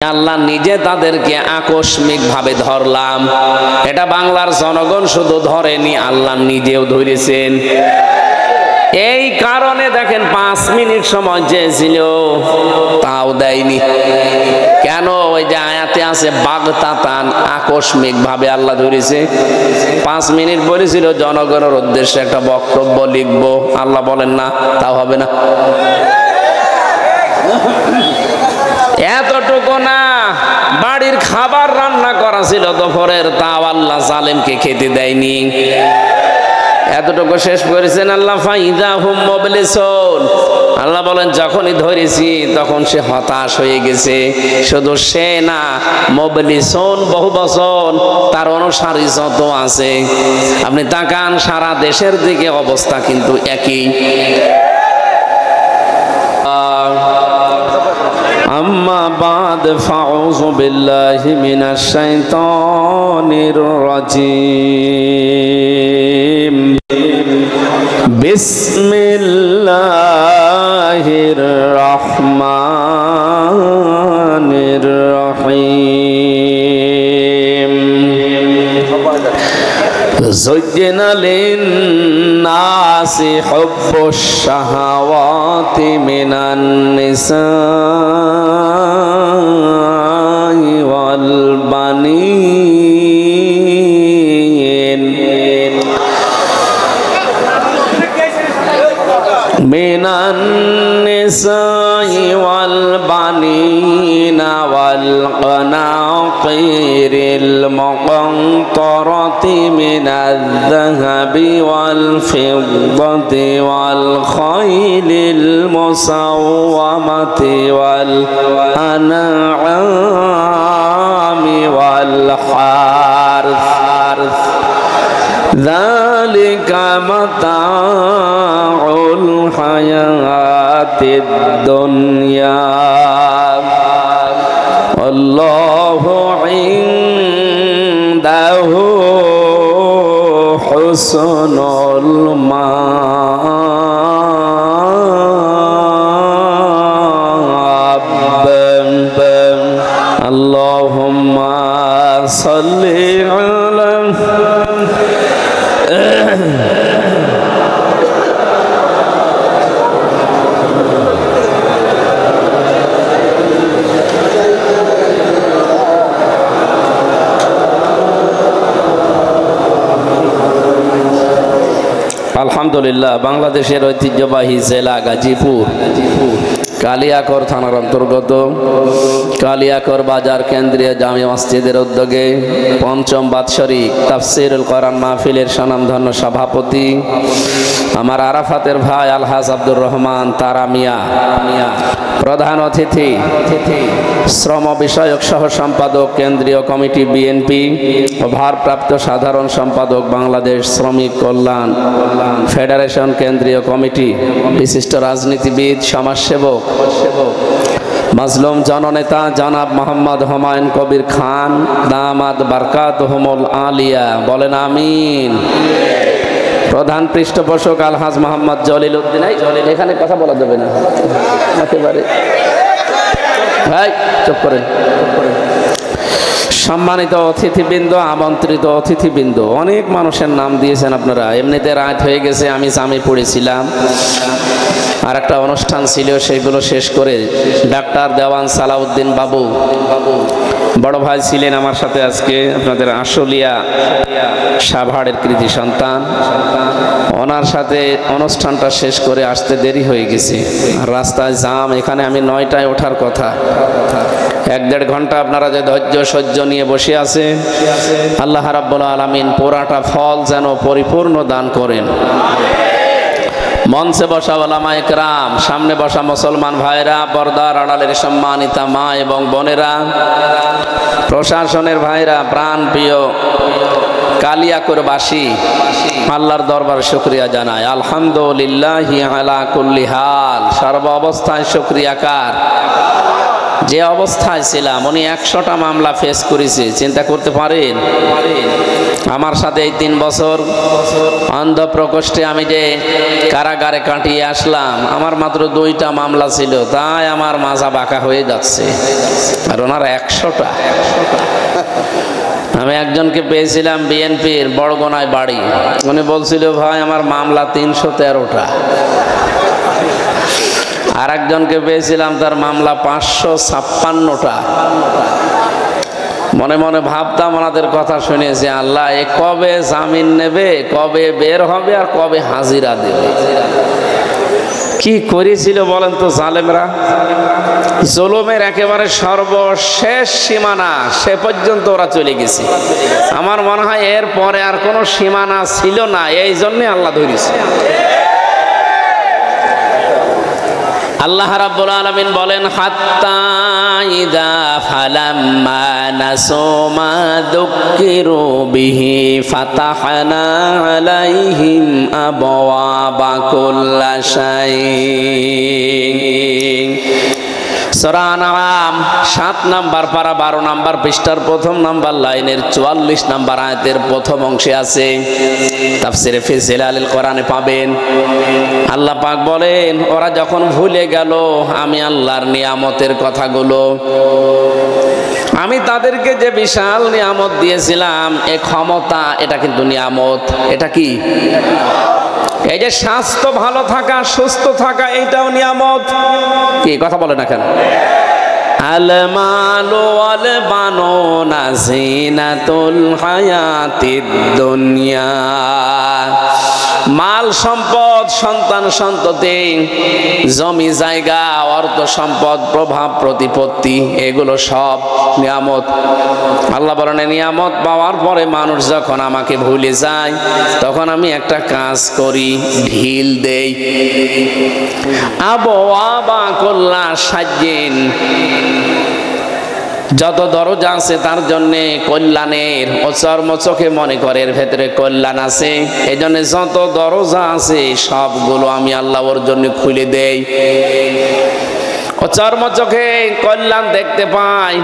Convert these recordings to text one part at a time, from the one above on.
আল্লাহ নিজে তাদেরকে আকস্মিক ভাবে ধরলাম। এটা বাংলার জনগণ শুধু ধরেনি, আল্লাহ নিজেও ধরেছেন। এই কারণে দেখেন 5 মিনিট সময় চেয়েছিল, তাও দেয়নি। কেন? ওই যে আয়াতে আছে বাগতাতান, আকস্মিক ভাবে আল্লাহ ধরেছে। 5 মিনিট বলেছিল জনগণের উদ্দেশ্যে একটা বক্তব্য লিখবো, আল্লাহ বলেন না, তাও হবে না। এতটুকু না, বাড়ির খাবার রান্না করা ছিল দুপুরের, তাও আল্লাহ জালেমকে খেতে দেয়নি। এতটুকু শেষ করেছেন আল্লাহ। ফাইদা হুম মুবলিসুন, আল্লাহ বলেন যখনই ধরেছি তখন সে হতাশ হয়ে গেছে। শুধু সে না, মুবলিসুন বহু বচন, তার অনুসারী যত আছে আপনি তাকান, সারা দেশের দিকে অবস্থা কিন্তু একই। আম্মা বাদ ফাউযু বিল্লাহি মিনাশ শাইতানির রাজিম। বিসমিল্লাহির রহমানির রহিম। زين للناس حب الشهوات من النساء والبنين من النساء والبنين والقناطير المقنطرة من الذهب والفضة والخيل المسومة والأنعام والحرث ذلك متاع الحياة الدنيا والله عنده حسن المآب اللهم صل على আলহামদুলিল্লাহ। বাংলাদেশের ঐতিহ্যবাহী জেলা গাজীপুর, কালিয়াকৈর থানার অন্তর্গত কালিয়াকৈর বাজার কেন্দ্রীয় জামে মসজিদের উদ্যোগে ৫ম বাৎসরিক তাফসীরুল কোরআন মাহফিলের স্বনামধন্য সভাপতি আমার আরাফাতের ভাই আলহাজ আব্দুর রহমান তারা মিয়া, প্রধান অতিথি শ্রম বিষয়ক সহ সম্পাদক কেন্দ্রীয় কমিটি বিএনপি ও ভারপ্রাপ্ত সাধারণ সম্পাদক বাংলাদেশ শ্রমিক কল্যাণ ফেডারেশন কেন্দ্রীয় কমিটি, বিশিষ্ট রাজনীতিবিদ, সমাজসেবক, মাজলুম জননেতা জনাব মোহাম্মদ হুমায়ুন কবির খান দামাত বারকাতুহুমুল আলিয়া, বলেন আমিন। প্রধান পৃষ্ঠপোষক আলহাজ মোহাম্মদ জলিল উদ্দিন। এখানে কথা বলা যাবে না, একেবারে ভাই চুপ করেন। সম্মানিত অতিথিবৃন্দ, আমন্ত্রিত অতিথিবৃন্দ, অনেক মানুষের নাম দিয়েছেন আপনারা। এমনিতে রাত হয়ে গেছে, আমি জামে পড়েছিলাম, আর একটা অনুষ্ঠান ছিল, সেইগুলো শেষ করে ডাক্তার দেওয়ান সালাউদ্দিন বাবু বড় ভাই ছিলেন আমার সাথে আজকে, আপনাদের আশুলিয়া সাভারের কৃতি সন্তান, ওনার সাথে অনুষ্ঠানটা শেষ করে আসতে দেরি হয়ে গেছে, রাস্তায় জাম। এখানে আমি 9টায় ওঠার কথা, 1-1.5 ঘন্টা আপনারা যে ধৈর্য সহ্য নিয়ে বসে আছে, আল্লাহ রাব্বুল আলামিন পুরাটা ফল যেন পরিপূর্ণ দান করেন। মঞ্চে বসা ওলামায়ে কেরাম, সামনে বসা মুসলমান ভাইরা, পর্দার আড়ালের সম্মানিতা মা এবং বোনেরা, প্রশাসনের ভাইরা, প্রাণ প্রিয় কালিয়াকৈরবাসী, আল্লাহর দরবারে শুকরিয়া জানাই। আলহামদুলিল্লাহি আলা কুল্লি হাল, সর্ব অবস্থায় শুকরিয়া কার? যে অবস্থায় ছিলাম, উনি 100টা মামলা ফেস করেছে, চিন্তা করতে পারেন। আমার সাথে এই 3 বছর অন্ধ প্রকোষ্ঠে আমি যে কারাগারে কাটিয়ে আসলাম, আমার মাত্র 2টা মামলা ছিল, তাই আমার মাজা বাঁকা হয়ে যাচ্ছে, আর ওনার 100টা। আমি একজনকে পেয়েছিলাম বিএনপির বড়গোনায় বাড়ি, উনি বলছিল ভাই আমার মামলা 313টা। আর একজনকে পেয়েছিলাম তার মামলা 556টা। মনে মনে ভাবতাম ওনাদের কথা শুনেছি, আল্লাহ এ কবে জামিন নেবে, কবে বের হবে, আর কবে হাজিরা দেবে। কি করেছিল বলেন তো জালেমরা? জুলুমের একেবারে সর্বশেষ সীমানা, সে পর্যন্ত ওরা চলে গেছে। আমার মনে হয় এর পরে আর কোনো সীমানা ছিল না, এই জন্যে আল্লাহ ধরেছে। আল্লাহ রাব্বুল আলামিন বলেন, হাত্তা ইযা ফালাম্মা নাসু মা যুক্কিরু বিহি ফাতাহনা আলাইহিম আবওয়াবা কুল্লা শাইইন। সূরা আনআম 7 নাম্বার পারা 12 নাম্বার পৃষ্ঠার 1ম নাম্বার লাইনের 44 নাম্বার আয়াতের প্রথম অংশে আছে, তাফসিরে ফি জিলালিল কোরআনে পাবেন। আল্লাহ পাক বলেন, ওরা যখন ভুলে গেল আমি আল্লাহর নিয়ামতের কথাগুলো, আমি তাদেরকে যে বিশাল নিয়ামত দিয়েছিলাম, এ ক্ষমতা, এটা কিন্তু নিয়ামত। এটা কি? এই যে স্বাস্থ্য ভালো থাকা, সুস্থ থাকা, এইটাও নিয়ামত। কি কথা বলে না কেন? আল মালু ওয়াল বানুনা জিনাতুল হায়াতিদ দুনিয়া। মাল সম্পদ, সন্তান সন্ততি, জমি জায়গা, অর্থ সম্পদ, প্রভাব প্রতিপত্তি, এগুলো সব নিয়ামত। আল্লাহ বলেন, নিয়ামত পাওয়ার পরে মানুষ যখন আমাকে ভুলে যায়, তখন আমি একটা কাজ করি, ঢিল দেই। আবওয়াবা কুল্লা শাইইন, যত দরজা আছে তার জন্য কল্যাণের, ও চর্মচোখে মনে করে এর ভেতরে কল্যাণ আছে, এই জন্য যত দরজা আছে সবগুলো আমি আল্লাহ ওর জন্য খুলে দেই। ও চর্মচোখে কল্যাণ দেখতে পাই।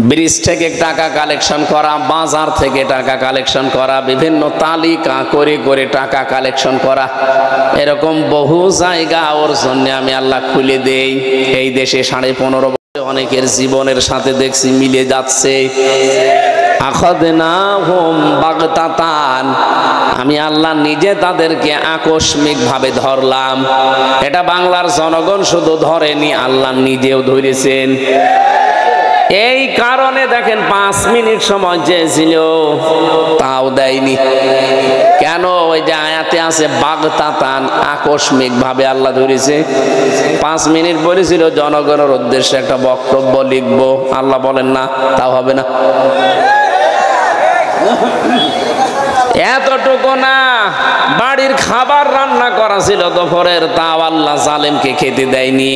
ব্রিজ থেকে টাকা কালেকশন করা, বাজার থেকে টাকা কালেকশন করা, বিভিন্ন তালিকা করে করে টাকা কালেকশন করা, এরকম বহু জায়গা ওর জন্য আমি আল্লাহ খুলে দেই। এই দেশে 15.5 অনেকের জীবনের সাথে দেখছি মিলে যাচ্ছে। আখাযনাহুম বাগতাতান, আমি আল্লাহ নিজে তাদেরকে আকস্মিক ভাবে ধরলাম। এটা বাংলার জনগণ শুধু ধরেনি, আল্লাহ নিজেও ধরেছেন। এই কারণে দেখেন 5 মিনিট সময় চেয়েছিল, তাও দেয়নি। কেন? ওই যে আয়াতে আছে বাগতাতান, আকস্মিক ভাবে আল্লাহ ধরেছে। 5 মিনিট বলেছিল জনগণের উদ্দেশ্যে একটা বক্তব্য লিখবো, আল্লাহ বলেন না, তাও হবে না। এতটুকু না, বাড়ির খাবার রান্না করা ছিল দুপুরের, তাও আল্লাহ জালেমকে খেতে দেয়নি।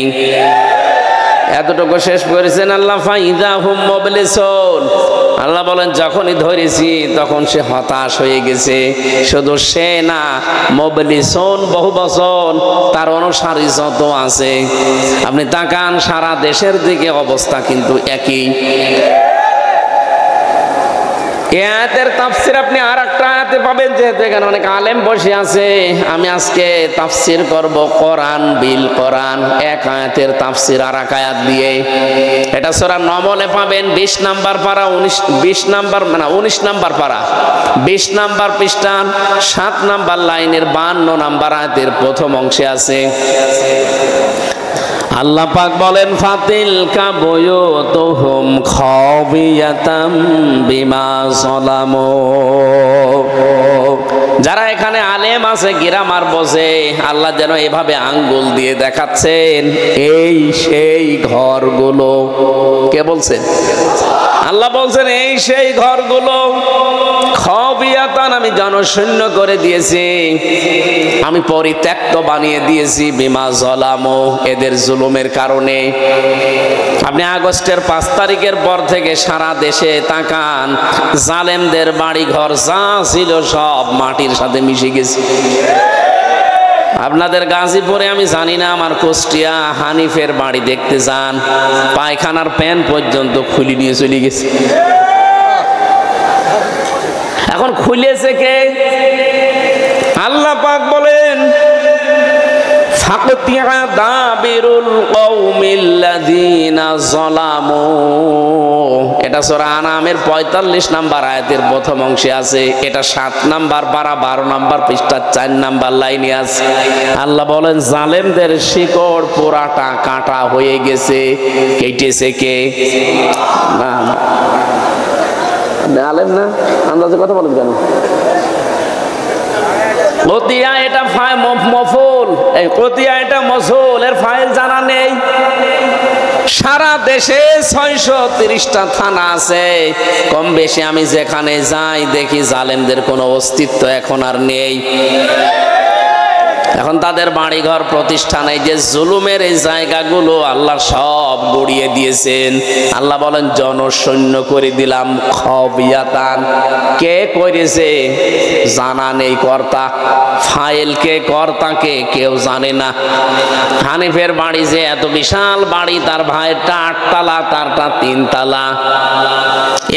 এতটুকু শেষ করেছেন আল্লাহ, ফাইদা হুম মুবলিসুন। আল্লাহ বলেন, যখনই ধরেছি তখন সে হতাশ হয়ে গেছে। শুধু সে না, মুবলিসুন বহু বচন, তার অনুসারী যত আছে। আপনি তাকান, সারা দেশের দিকে অবস্থা কিন্তু একই। এই আয়াতের তাফসীর আপনি আরেকটা আয়াতে পাবেন, যেহেতু এখানে অনেক আলেম বসে আছে। আমি আজকে তাফসীর করব কোরআন বিল কোরআন, এক আয়াতের তাফসীর আর এক আয়াত দিয়ে। এটা সূরা নমলে পাবেন 20 নাম্বার পারা, 19 নাম্বার পারা 20 নাম্বার পৃষ্ঠা 7 নাম্বার লাইনের 52 নাম্বার আয়াতের প্রথম অংশে আছে। আল্লাহ পাক বলেন, ফাতিলকা বুয়ুতুহুম খাবিয়াতাম বিমা যালামু। যারা এখানে আলেম আছে, গ্রামার বোঝে, আল্লাহ যেন এভাবে আঙ্গুল দিয়ে দেখাচ্ছেন, এই সেই ঘরগুলো। কে বলছেন? আল্লাহ বলছেন, এই সেই ঘরগুলো খাবিয়াতান, আমি জনশূন্য করে দিয়েছি, আমি পরিত্যক্ত বানিয়ে দিয়েছি, বিমা যালামু, এদের জুলুমের কারণে। আপনি আগস্টের 5 তারিখের পর থেকে সারা দেশে তাকান, জালেমদের বাড়ি ঘর যা ছিল সব মাটির সাথে মিশে গেছে। আপনাদের গাজীপুরে আমি জানি না, আমার কুষ্টিয়া হানিফের বাড়ি দেখতে যান, পায়খানার প্যান পর্যন্ত খুলে নিয়ে চলে গেছে। এখন খুলেছে কে? আল্লাহ পাক বলেন ফাকতিয়া দাবিরুল কওমিল্লাযিনা যালামু। এটা সূরা আনামের 45 নম্বর আয়াতের প্রথম অংশে আছে। এটা 7 নম্বর পারা 12 নম্বর পৃষ্ঠা 4 নম্বর লাইনে আছে। আল্লাহ বলেন জালেমদের শিকড় পুরাটা কাটা হয়ে গেছে। কেটেছে কে? না না, আলেম না, আন্দাজে কথা বলেন কেন? কতিয়া এটা মফুল, এই কতিয়া এটা মসুল, এর ফাইল জানা নেই। সারা দেশে 630টা থানা আছে। কম বেশি আমি যেখানে যাই দেখি জালেমদের কোনো অস্তিত্ব এখন আর নেই। এখন তাদের বাড়িঘর প্রতিষ্ঠান, এই যে জুলুমের এই জায়গাগুলো আল্লাহ সব গড়িয়ে দিয়েছেন। আল্লাহ বলেন জনশূন্য করে দিলাম খবিয়াতান। কে করেছে জানা নেই, কর্তা ফাইল কে, কর্তাকে কেউ জানে না। হানিফের বাড়ি যে এত বিশাল বাড়ি, তার ভাইয়েরটা 8 তলা, তারটা 3 তলা,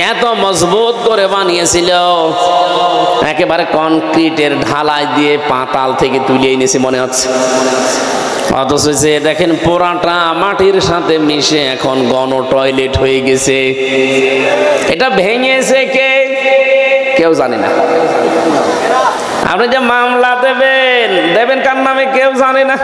এত মজবুত করে বানিয়েছিল, একেবারে কনক্রিটের ঢালাই দিয়ে পাতাল থেকে তুলে এনেছে মনে হচ্ছে। অথচ যে দেখেন পুরাটা মাটির সাথে মিশে এখন গণ টয়লেট হয়ে গেছে। এটা ভেঙেছে কে? কেউ জানে না। আপনি যে মামলা দেবেন কার নামে কেউ জানে না।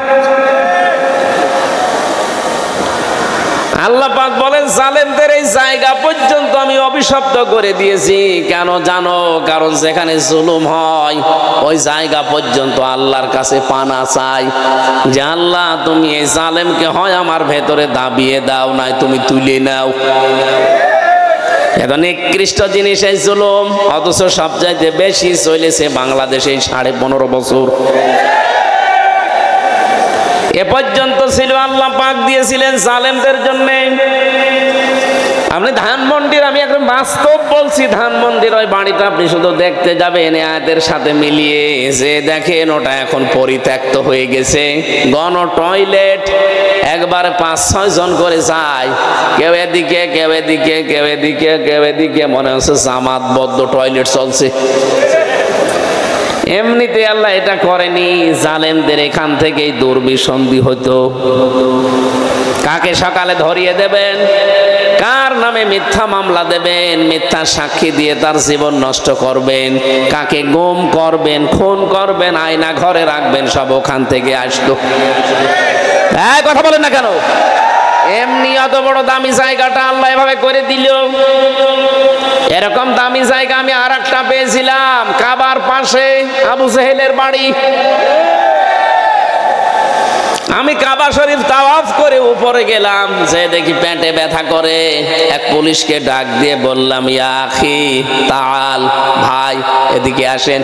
আল্লাহ পাক বলেন জালেমদের এই জায়গা পর্যন্ত আমি অভিশপ্ত করে দিয়েছি। কেন জানো? কারণ যেখানে জুলুম হয় ওই জায়গা পর্যন্ত আল্লাহর কাছে পানা চাই যে আল্লাহ তুমি এই জালেমকে হয় আমার ভেতরে দাবিয়ে দাও, নাই তুমি তুলে নাও। এত নিকৃষ্ট জিনিস এই জুলুম, অথচ সবচাইতে বেশি চলেছে বাংলাদেশে 15.5 বছর। এ পর্যন্ত ছিল আল্লাহ পাক দিয়েছিলেন জালেমদের জন্য। আপনি ধানমন্ডির, আমি একদম বাস্তব বলছি, ধানমন্ডির ওই বাড়িটা আপনি শুধু দেখতে যাবেন আয়াতের সাথে মিলিয়ে, যে দেখেন ওটা এখন পরিত্যক্ত হয়ে গেছে। গণ টয়লেট একবারে 5-6 জন করে যায়, কেউ এদিকে কেউ এদিকে কেউ এদিকে কেউ এদিকে, মনে হচ্ছে জামাতবদ্ধ টয়লেট চলছে। এমনিতে আল্লাহ এটা করেনি, জালেমদের এখান থেকেই দুর্বিসন্ধি হতো। কাকে সকালে ধরিয়ে দেবেন, কার নামে মিথ্যা মামলা দেবেন, মিথ্যা সাক্ষী দিয়ে তার জীবন নষ্ট করবেন, কাকে গুম করবেন, খুন করবেন, আয়না ঘরে রাখবেন, সব ওখান থেকে আসতো। কথা বলেন না কেন? এমনি অত বড় দামি জায়গাটা আল্লাহ এভাবে করে দিল। এরকম দামি জায়গা আমি আর একটা পেয়েছিলাম কাবার পাশে, আবু জেহেলের বাড়ি। আমি কাবা শরীফ তাওয়াফ করে উপরে গেলাম, যে দেখি পেটে ব্যথা করে। এক পুলিশকে ডাক দিয়ে বললাম, ইয়া আখি তাআল, ভাই এদিকে আসেন।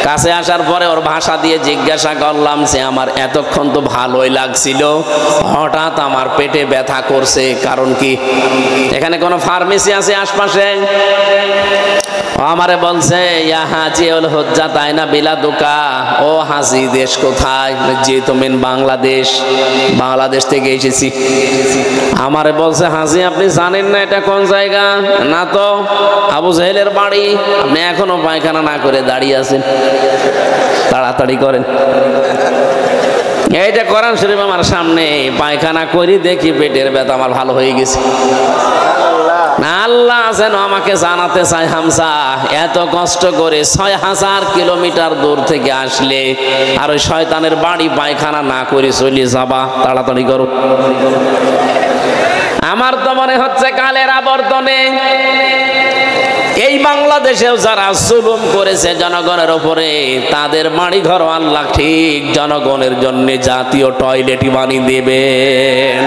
কাছে আসার পরে ওর ভাষা দিয়ে জিজ্ঞাসা করলাম যে আমার এতক্ষণ তো ভালোই লাগছিল, হঠাৎ আমার পেটে ব্যথা করছে, কারণ কি? এখানে কোনো ফার্মেসি আছে আশপাশে? আমারে বলছে, ইয়া হাজি উল হুজ্জা তাইনা বিলাদুকা, ও হাজি দেশ কোথায়? যে তুমি বাংলাদেশ থেকে এসেছি। আমারে বলছে, হাজি আপনি জানেন না এটা কোন জায়গা? না তো। আবু জেহেলের বাড়ি। আপনি এখনো পায়খানা না করে দাঁড়িয়ে আছেন, তাড়াতাড়ি করেন। এই যে কোরআন শরীফ আমার সামনে, পায়খানা করি দেখি পেটের ব্যথা আমার ভালো হয়ে গেছে। আল্লাহ যেন আমাকে জানাতে চাই, হামজা এত কষ্ট করে 6000 কিলোমিটার দূর থেকে আসলে আর ওই শয়তানের বাড়ি পায়খানা না করে চলে যাবা, তাড়াতাড়ি করো। আমার তো মনে হচ্ছে কালের আবর্তনে এই বাংলাদেশেও যারা জুলুম করেছে জনগণের উপরে, তাদের বাড়ি ঘর আল্লাহ ঠিক জনগণের জন্য জাতীয় টয়লেটই বানিয়ে দেবেন।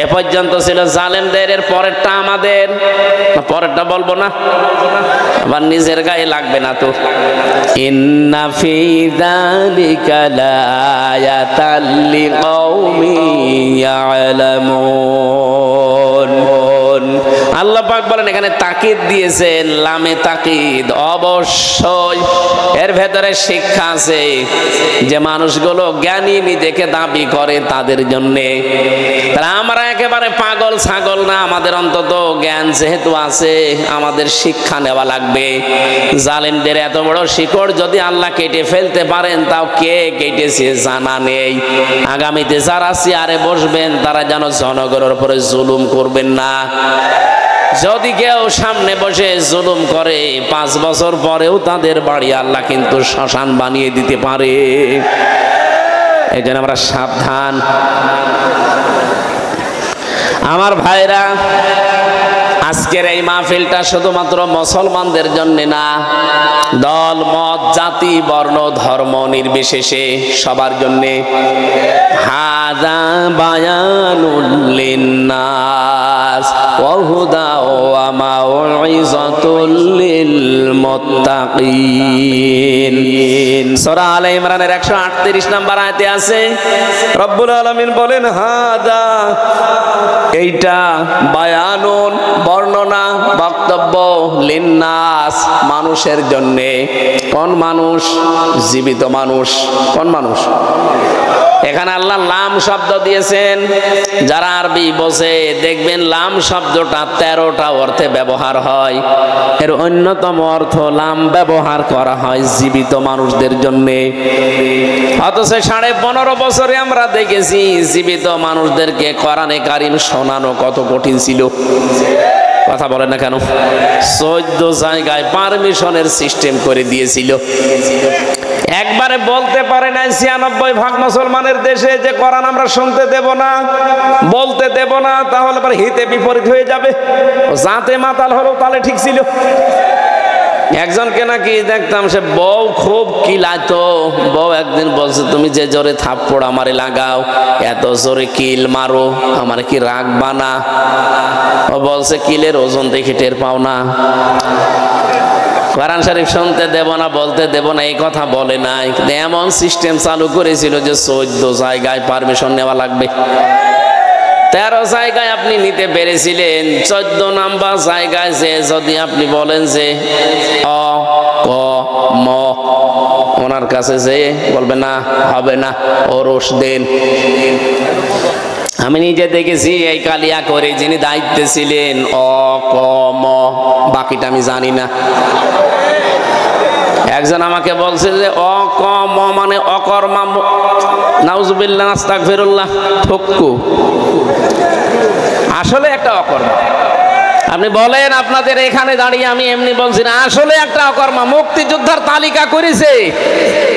এ পর্যন্ত ছিল জালেমদের, এর পরেরটা আমাদের। পরেরটা বলবো না, আবার নিজের গায়ে লাগবে না তো। ইন্না ফি যালিকা লায়াতাল লিকাউমিন ইয়ালামুন। আল্লাহ আল্লাহ পাক বলেন এখানে তাকিদ দিয়েছেন, লামে তাকিদ, অবশ্যই এর ভেতরে শিক্ষা আছে যে মানুষগুলো জ্ঞানী নিজেকে দাবি করে তাদের জন্যে। তারা আমরা একেবারে পাগল ছাগল না, আমাদের অন্তত জ্ঞান যেহেতু আছে আমাদের শিক্ষা নেওয়া লাগবে। জালেমদের এত বড় শিকড় যদি আল্লাহ কেটে ফেলতে পারেন, তাও কে কেটেছে জানা নেই। আগামীতে যারা চেয়ারে বসবেন তারা যেন জনগণের উপরে জুলুম করবেন না। যদি কেউ সামনে বসে জুলুম করে 5 বছর পরেও তাদের বাড়ি আল্লাহ কিন্তু শ্মশান বানিয়ে দিতে পারে। এই জন্য আমরা সাবধান। আমার ভাইরা, আজকের এই মাহফিলটা শুধুমাত্র মুসলমানদের জন্য না, দল মত জাতি বর্ণ ধর্ম নির্বিশেষে সবার জন্য। হাযা বায়ানুল লিন্নাস ওয়া হুদা ওয়া মাউইযাতুল লিল মুত্তাকিন। সূরা আলে ইমরানের 138 নম্বর আয়াতে আছে, রব্বুল আলামিন বলেন হাযা, এইটা বায়ানুন বর্ণনা বক্তব্য, লিন্নাস মানুষের জন্য। কোন মানুষ? জীবিত মানুষ। কোন মানুষ? এখানে আল্লাহ লাম শব্দ দিয়েছেন। যারা আরবি বোঝে দেখবেন লাম শব্দটা 13টা অর্থে ব্যবহার হয়। এর অন্যতম অর্থ লাম ব্যবহার করা হয় জীবিত মানুষদের জন্য। অথচ 15.5 বছরে আমরা দেখেছি জীবিত মানুষদেরকে কোরআনে কারিম শোনানো কত কঠিন ছিল। কথা বলেন না কেন? 14 জায়গায় পারমিশনের সিস্টেম করে দিয়েছিল। একবারে বলতে পারে না 96% মুসলমানের দেশে যে কোরআন আমরা শুনতে দেব না, বলতে দেব না, তাহলে পরে হিতে বিপরীত হয়ে যাবে। জাতে মাতাল হলো তাহলে ঠিক ছিল। একজনকে নাকি দেখতাম, সে বউ খুব কিলাতো। বউ একদিন বলছে, তুমি যে জোরে থাপ্পড় আমারে লাগাও, এত জোরে কিল মারো, আমার কি রাখবা না? ও বলছে, কিলের ওজন দেখে টের পাও না? কোরআন শরীফ শুনতে দেব না, বলতে দেব না, এই কথা বলে নাই। এমন সিস্টেম চালু করেছিল যে 14 জায়গায় পারমিশন নেওয়া লাগবে। 13 জায়গায় আপনি নিতে পেরেছিলেন, 14 নাম্বার জায়গায় যে যদি আপনি বলেন যে অ ক ম, ওনার কাছে যে বলবে না, হবে না, ওরস দেন। আমি নিজে দেখেছি এই কালিয়া করে যিনি দায়িত্বে ছিলেন অ ক ম, বাকিটা আমি জানি না। একজন আমাকে বলছে যে অ ক ম মানে অকর্মা, নাউজুবিল্লাহ আস্তাগফিরুল্লাহ, ঠক্কু। আসলে একটা অকর্মা। আপনি বলেন, আপনাদের এখানে দাঁড়িয়ে আমি এমনি বলছি না, আসলে একটা অকর্মা। মুক্তিযোদ্ধার তালিকা করেছে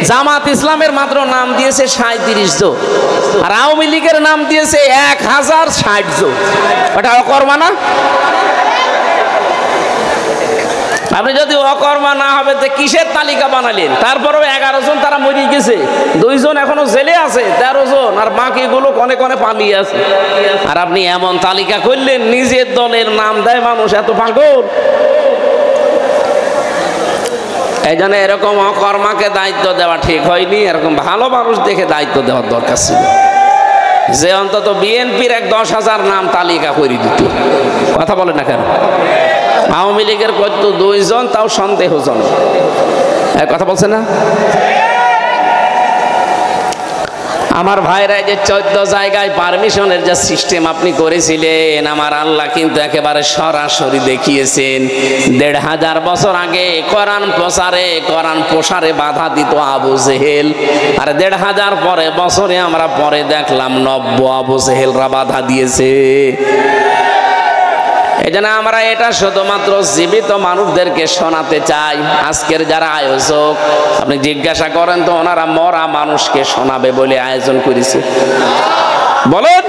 জামাত ইসলামের, মাত্র নাম দিয়েছে 37 জন, আর আওয়ামী লীগের নাম দিয়েছে 1060 জন। ওটা অকর্মা না? আপনি যদি অকর্মা না হবে তো কিসের তালিকা বানালেন? তারপরেও 11 জন তারা মরে গেছে, 2 জন এখনো জেলে আছে, 13 জন, আর বাকিগুলো কনে কনে পালিয়ে আছে। আর আপনি এমন তালিকা করলেন, নিজের দলের নাম দেয় মানুষ, এত পাগল। এই জন্য এরকম অকর্মাকে দায়িত্ব দেওয়া ঠিক হয়নি। এরকম ভালো মানুষ দেখে দায়িত্ব দেওয়ার দরকার ছিল, যে অন্তত বিএনপির 10,000 নাম তালিকা করে দিত। কথা বলে না কেন? আওয়ামী লীগের কত 2 জন, তাও সন্দেহজনক। কথা বলছে না? আমার ভাইরা, যে 14 জায়গায় পারমিশনের যে সিস্টেম আপনি করেছিলেন, আমার আল্লাহ কিন্তু একেবারে সরাসরি দেখিয়েছেন। 1500 বছর আগে কোরআন প্রচারে, কোরআন প্রসারে বাধা দিত আবু জেহেল, আর 1500 পরে বছরে আমরা পরে দেখলাম 90 আবু জেহেলরা বাধা দিয়েছে। এই জন্য আমরা এটা শুধুমাত্র জীবিত মানুষদেরকে শোনাতে চাই। আজকের যারা আয়োজক, আপনি জিজ্ঞাসা করেন তো, ওনারা মরা মানুষকে শোনাবে বলে আয়োজন করেছে? বলুন।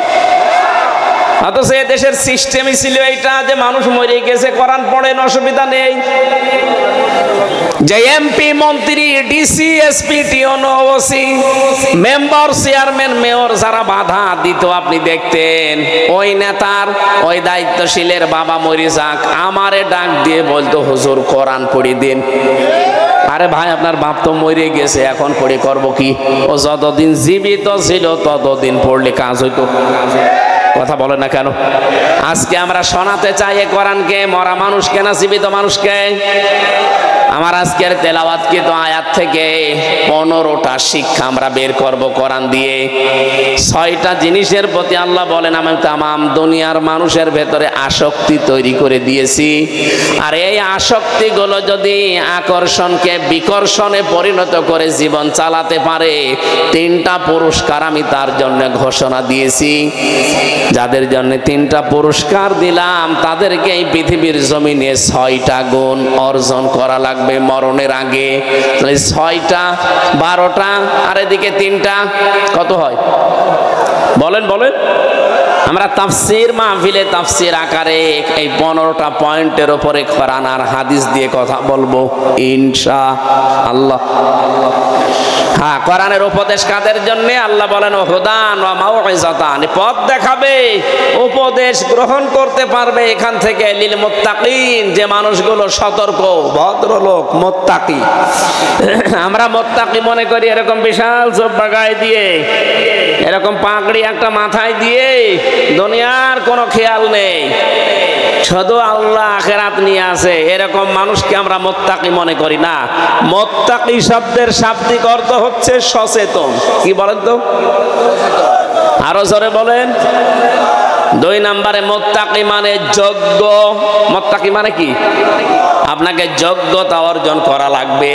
অথচ এ দেশের সিস্টেমই ছিল এইটা যে মানুষ মরে গেছে, কোরআন পড়েন, অসুবিধা নেই। যে এমপি, মন্ত্রী, DC, SP, TNO, OC, member, chairman, mayor যারা বাধা দিত আপনি দেখতেন, ওই নেতার, ওই দায়িত্বশীলের বাবা মরে যাক, আমারে ডাক দিয়ে বলতো, হুজুর কোরআন পড়ে দিন। আরে ভাই, আপনার বাপ তো মরে গেছে, এখন পড়ে করবো কি? ও যতদিন জীবিত ছিল ততদিন পড়লে কাজ হইতো। কথা বলে না কেন? আজকে আমরা শোনাতে চাই এ কোরআনকে মরা মানুষকে না জীবিত মানুষকে? আমার আজকের তেলাওয়াতকৃত আয়াত থেকে 15টা শিক্ষা আমরা বের করব কোরআন দিয়ে। 6টা জিনিসের প্রতি আল্লাহ বলেন আমি তামাম দুনিয়ার মানুষের ভেতরে আসক্তি তৈরি করে দিয়েছি, আর এই আসক্তিগুলো যদি আকর্ষণকে বিকর্ষণে পরিণত করে জীবন চালাতে পারে 3টা পুরস্কার আমি তার জন্য ঘোষণা দিয়েছি। যাদের জন্য 3টা পুরস্কার দিলাম তাদেরকে এই পৃথিবীর জমিনে 6টা গুণ অর্জন করা লাগবে মরণের আগে। 6টা 12টা আর এদিকে 3টা কত হয় বলেন বলেন? আমরা তাফসীর মাহফিলে তাফসীর আকারে এই 15টা পয়েন্টের উপরে কোরআন আর হাদিস দিয়ে কথা বলবো ইনশাআল্লাহ। হ্যাঁ, কোরআনের উপদেশ কাদের জন্য? আল্লাহ বলেন হুদান ওয়া মাউইজাতান, পথ দেখাবে, উপদেশ গ্রহণ করতে পারবে এখান থেকে লিল মুত্তাকিন, যে মানুষগুলো সতর্ক ভদ্রলোক মুত্তাকি। আমরা মুত্তাকি মনে করি এরকম বিশাল জুব্বা গায়ে দিয়ে, এরকম পাগড়ি একটা মাথায় দিয়ে, দুনিয়ার কোনো খেয়াল নেই, শুধু আল্লাহ আখিরাত নিয়ে আছে, এরকম মানুষকে আমরা মুত্তাকি মনে করি না। মুত্তাকি শব্দের শাব্দিক অর্থ হচ্ছে সচেতন। কি বলেন তো? আরো জোরে বলেন। 2 নম্বরে মুত্তাকি মানে যোগ্য। মুত্তাকি মানে কি? আপনাকে যোগ্যতা অর্জন করা লাগবে।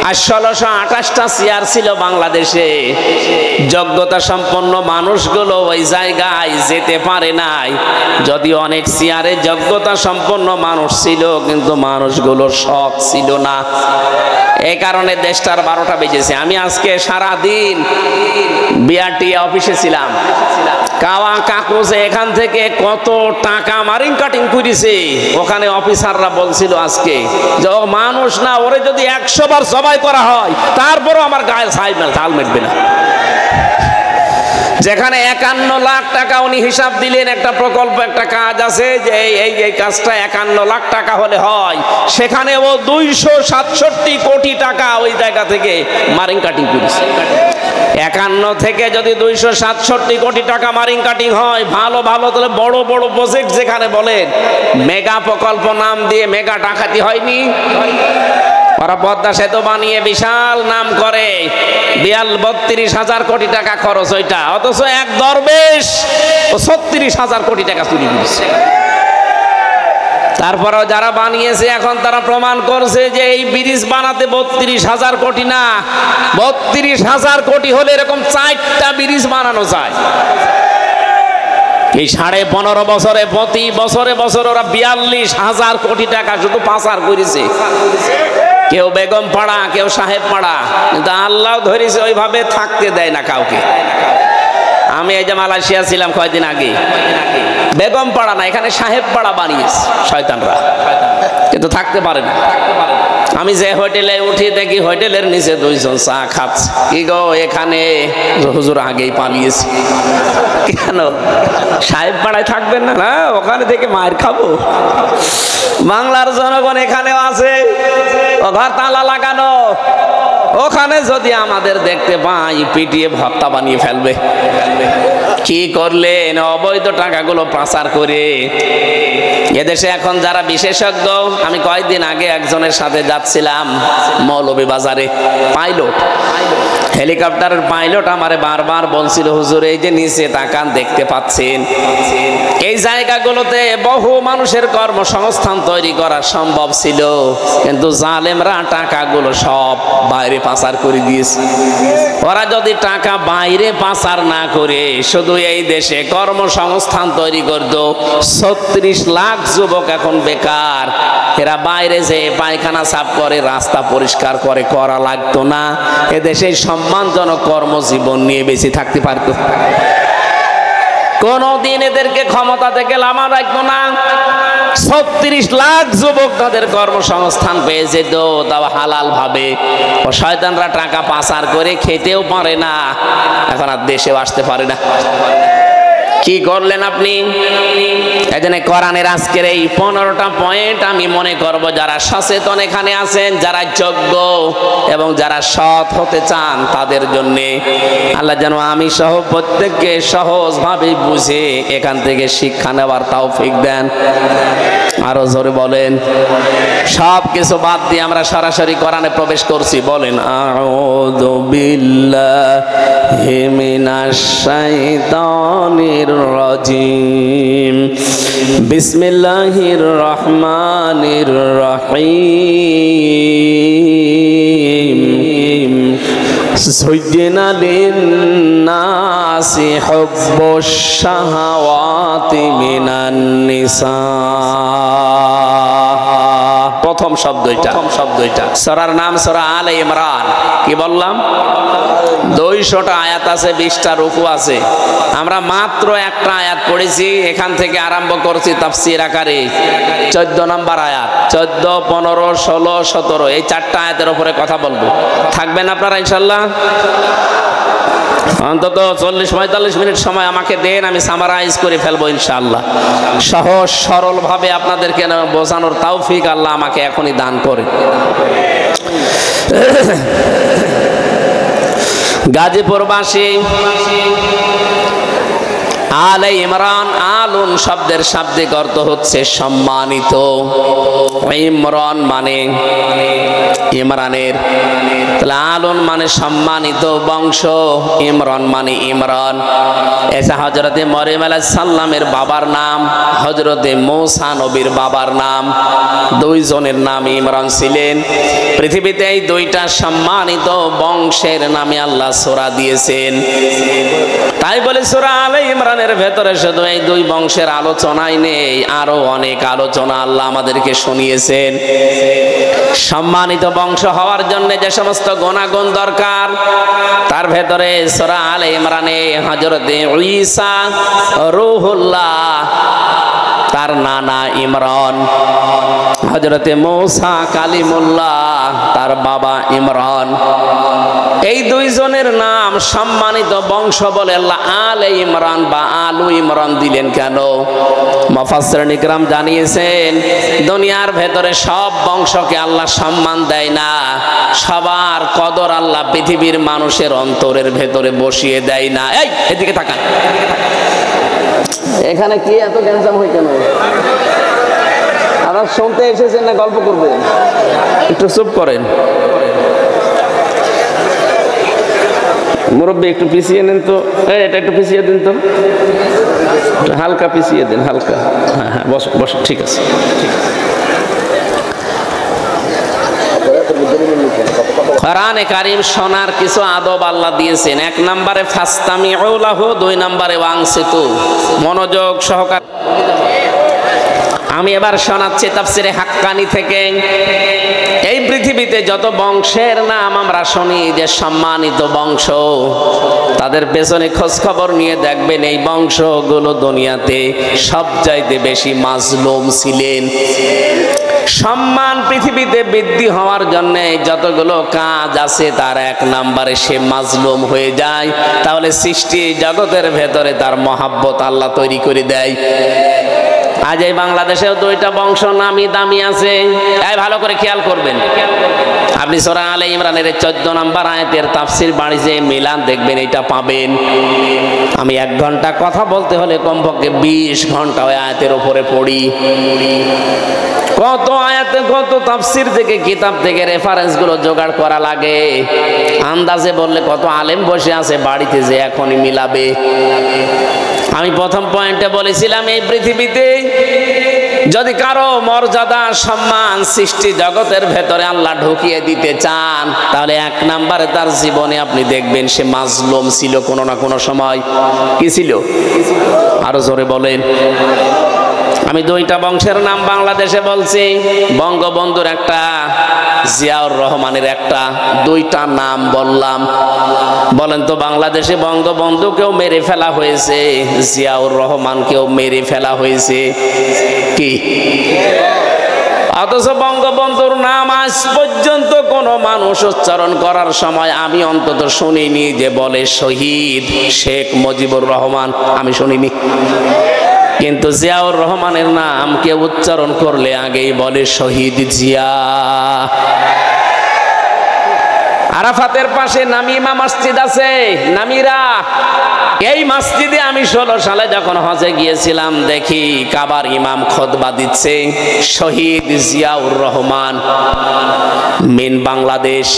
আর 1628টা চেয়ার ছিল বাংলাদেশে, যোগ্যতা সম্পন্ন মানুষগুলো ওই জায়গায় যেতে পারে নাই। যদিও অনেক চেয়ারে যোগ্যতা সম্পন্ন মানুষ ছিল, কিন্তু মানুষগুলো সৎ ছিল না। এই কারণে দেশটার 12টা বেজেছে। আমি আজকে সারাদিন বিআরটি অফিসে ছিলাম। কাওয়া কাকুজে এখান থেকে কত টাকা মারিং কাটিং করেছে, ওখানে অফিসাররা বলছিল আজকে যে ও মানুষ না, ওরে যদি 100 বার জবাই করা হয় তারপরও আমার গায়ে ছাল মেটবে না। যেখানে 51 লাখ টাকা উনি হিসাব দিলেন, একটা প্রকল্প একটা কাজ আছে যে এই কাজটা 51 লাখ টাকা হলে হয়, সেখানে ও 267 কোটি টাকা ওই জায়গা থেকে মারিং কাটিং করেছে। 51 থেকে যদি 267 কোটি টাকা মারিং কাটিং হয়, ভালো ভালো তাহলে বড় বড় প্রজেক্ট যেখানে বলেন মেগা প্রকল্প নাম দিয়ে মেগা ডাকাতি হয়নি? ওরা পদ্মা সেতু বানিয়ে বিশাল নাম করে, 32,000 কোটি টাকা খরচ ওইটা, অথচ এক দরবেশ 36,000 কোটি টাকা চুরি করেছে। তারপরেও যারা বানিয়েছে এখন তারা প্রমাণ করছে যে এই ব্রিজ বানাতে 32,000 কোটি না, 32,000 কোটি হলে এরকম 4টা ব্রিজ বানানো যায়। এই 15.5 বছরে প্রতি বছরে ওরা 42,000 কোটি টাকা শুধু পাচার করেছে। কেউ বেগম পাড়া, কেউ সাহেব পাড়া, কিন্তু আল্লাহ ধরেছে ওইভাবে থাকতে দেয় না কাউকে। আমি এই যে মালয়েশিয়া ছিলাম কয়েকদিন আগে, বেগম পাড়া না, এখানে সাহেব পাড়া বানিয়েছে শয়তানরা, কিন্তু থাকতে পারে না। আমি যে হোটেলে উঠি দেখি হোটেলের নিচে 2 জন চা খাচ্ছে। কি গো, এখানে হুজুর আগেই পালিয়েছে। কেন? সাহেব পাড়ায় থাকবেন না? না, ওখানে থেকে মায়ের খাবো। বাংলার জনগণ এখানেও আছে, ও ঘর তালা লাগানো, ওখানে যদি আমাদের দেখতে পাই পিটিয়ে ভর্তা বানিয়ে ফেলবে। কি করলেন? অবৈধ টাকাগুলো পাচার করে। এদেশে এখন যারা বিশেষজ্ঞ, আমি কয়েকদিন আগে একজনের সাথে যাচ্ছিলাম মৌলভীবাজারে, পাইলট, হেলিকপ্টারের পাইলট আমারে বারবার বলছিল হুজুর এই যে নিচে তাকান দেখতে পাচ্ছেন, এই জায়গাগুলোতে বহু মানুষের কর্মসংস্থান তৈরি করা সম্ভব ছিল, কিন্তু জালেমরা টাকাগুলো সব বাইরে পাচার করে দিয়েছে। ওরা যদি টাকা বাইরে পাচার না করে শুধু এই দেশে কর্মসংস্থান তৈরি করত, 36 লাখ যুবক এখন বেকার, এরা বাইরে যে পায়খানা সাফ করে, রাস্তা পরিষ্কার করে, করা লাগতো না, এদেশে সম্মানজনক কর্মজীবন নিয়ে বেঁচে থাকতে পারত। কোনদিন এদেরকে ক্ষমতা থেকে লামা রাখতো না। 36 লাখ যুবক তাদের কর্মসংস্থান পেয়ে যেত, তাও হালাল ভাবে। ও শয়তানরা টাকা পাচার করে খেতেও পারে না, এখন আর দেশেও আসতে পারে না। কি করলেন আপনি? এজন্য কোরআনের আজকের এই 15টা পয়েন্ট আমি মনে করব যারা সচেতন এখানে আছেন, যারা যোগ্য এবং যারা সৎ হতে চান তাদের জন্য আল্লাহ যেন আমি সহ প্রত্যেককে সহজভাবে বুঝে এখান থেকে শিক্ষা নেওয়ার তৌফিক দেন। আরো জোরে বলেন। সব কিছু বাদ দিয়ে আমরা সরাসরি কোরআনে প্রবেশ করছি। বলেন আউযু বিল্লাহি মিনাশ শাইতানির রাজিম বিসমিল্লাহির রহমানির রহিম যুয়্যিনা লিন-নাসি হুব্বুশ শাহাওয়াতি মিনান নিসা। প্রথম শব্দ এটা সূরার নাম সূরা আলে ইমরান। কি বললাম? 200টা আয়াত আছে, 20টা রুকু আছে। আমরা মাত্র একটা আয়াত পড়েছি, এখান থেকে আরম্ভ করছি তাফসীর আকারে। 14 নম্বর আয়াত, 14, 15, 16, 17 এই 4টা আয়াতের উপরে কথা বলবো। থাকবেন আপনারা ইনশাআল্লাহ? অন্তত 40-45 মিনিট সময় আমাকে দেন, আমি সামারাইজ করে ফেলবো ইনশাআল্লাহ। সহজ সরল ভাবে আপনাদেরকে বোঝানোর তৌফিক আল্লাহ আমাকে এখনই দান করে। গাজীপুরবাসী আলে ইমরান, আলুন শব্দের শাব্দিক অর্থ হচ্ছে সম্মানিত। ইমরান মানে ইমরানের, তাহলে আলুন মানে সম্মানিত বংশ, ইমরান মানে ইমরান। এসা হযরতে মরিয়ম আলাইহিস সালামের বাবার নাম, হযরতে মূসা নবীর বাবার নাম, দুইজনের নাম ইমরান ছিলেন। পৃথিবীতে এই দুইটা সম্মানিত বংশের নামে আল্লাহ সূরা দিয়েছেন। তাই বলে সূরা আলে ইমরানের ভেতরে শুধু এই দুই বংশের আলোচনাই নেই, আরো অনেক আলোচনা আল্লাহ আমাদেরকে শুনিয়েছেন। সম্মানিত বংশ হওয়ার জন্য যে সমস্ত গুণাগুণ দরকার তার ভেতরে সূরা আলে ইমরানে হযরতে ঈসা রূহুল্লাহ, তার নানা ইমরান, হযরতে মূসা কালিমুল্লাহ, তার বাবা ইমরান, এই দুইজনের নাম সম্মানিত বংশ বলে আল্লাহ আলে ইমরান বা আলু ইমরান দিলেন কেন? মুফাসসিরিন ইকরাম জানিয়েছেন, দুনিয়ার ভেতরে সব বংশকে আল্লাহ সম্মান দেয় না, সবার কদর আল্লাহ পৃথিবীর মানুষের অন্তরের ভেতরে বসিয়ে দেয় না। এই এদিকে তাকান, এখানে কি এত গ্যাঞ্জাম হয় কেন? আপনারা শুনতে এসেছেন না গল্প করবেন? একটু চুপ করেন। মুরব্বী একটু পিছিয়ে নেন তো, এটা একটু পিছিয়ে দিন তো, হালকা পিছিয়ে দিন, হালকা। হ্যাঁ হ্যাঁ, বস বস, ঠিক আছে। কোরআনে কারীম শোনার কিছু আদব আল্লাহ দিয়েছেন। 1 নম্বরে ফাসতামিউ লাহু, 2 নম্বরে ওয়ানসিতু। মনোযোগ সহকারে আমি এবার শোনাচ্ছি তাফসিরে হাক্কানি থেকে। এই পৃথিবীতে যত বংশের নাম আমরা শুনি যে সম্মানিত বংশ, তাদের পেছনে খোঁজ খবর নিয়ে দেখবেন এই বংশগুলো দুনিয়াতে সবচাইতে বেশি মাজলুম ছিলেন। সম্মান পৃথিবীতে বৃদ্ধি হওয়ার জন্য যতগুলো কাজ আছে তার 1 নম্বরে সে মাজলুম হয়ে যায়, তাহলে সৃষ্টি জগতের ভেতরে তার মহাব্বত আল্লাহ তৈরি করে দেয়। আজ এই বাংলাদেশেও 2টা বংশ নামি দামি আছে, তাই ভালো করে খেয়াল করবেন। আপনি সূরা আলে ইমরানের 14 নম্বর আয়াতের তাফসীর বাড়িতে মিলান, দেখবেন এটা পাবেন। আমি 1 ঘন্টা কথা বলতে হলে কমপক্ষে 20 ঘন্টা ওই আয়াতের উপরে পড়ি। কত আয়াতে কত তাফসীর থেকে কিতাব থেকে রেফারেন্স গুলো জোগাড় করা লাগে। আন্দাজে বললে কত আলেম বসে আছে বাড়িতে যে এখনই মিলাবে। আমি প্রথম পয়েন্টে বলেছিলাম এই পৃথিবীতে যদি কারো মর্যাদা সম্মান সৃষ্টি জগতের ভেতরে আল্লাহ ঢুকিয়ে দিতে চান, তাহলে 1 নম্বরে তার জীবনে আপনি দেখবেন সে মাজলুম ছিল কোনো না কোনো সময়। কি ছিল? আরো জোরে বলেন। আমি 2টা বংশের নাম বাংলাদেশে বলছি, বঙ্গবন্ধুর একটা, জিয়াউর রহমানের একটা, 2টা নাম বললাম। বলেন তো বাংলাদেশে বঙ্গবন্ধুকেও মেরে ফেলা হয়েছে, জিয়াউর রহমানকেও মেরে ফেলা হয়েছে, কি? অথচ বঙ্গবন্ধুর নাম আজ পর্যন্ত কোনো মানুষ উচ্চারণ করার সময় আমি অন্তত শুনিনি যে বলে শহীদ শেখ মুজিবুর রহমান, আমি শুনিনি। কিন্তু জিয়াউর রহমানের নাম কেউ উচ্চারণ করলে আগেই বলে শহীদ জিয়া। আরাফাতের পাশে নামিমা মসজিদ আছে, নামিরা। এই মসজিদে আমি 16 সালে যখন হজে গিয়েছিলাম দেখি কাবার ইমাম খুতবা দিচ্ছে, শহীদ জিয়াউর রহমান মিন বাংলাদেশ।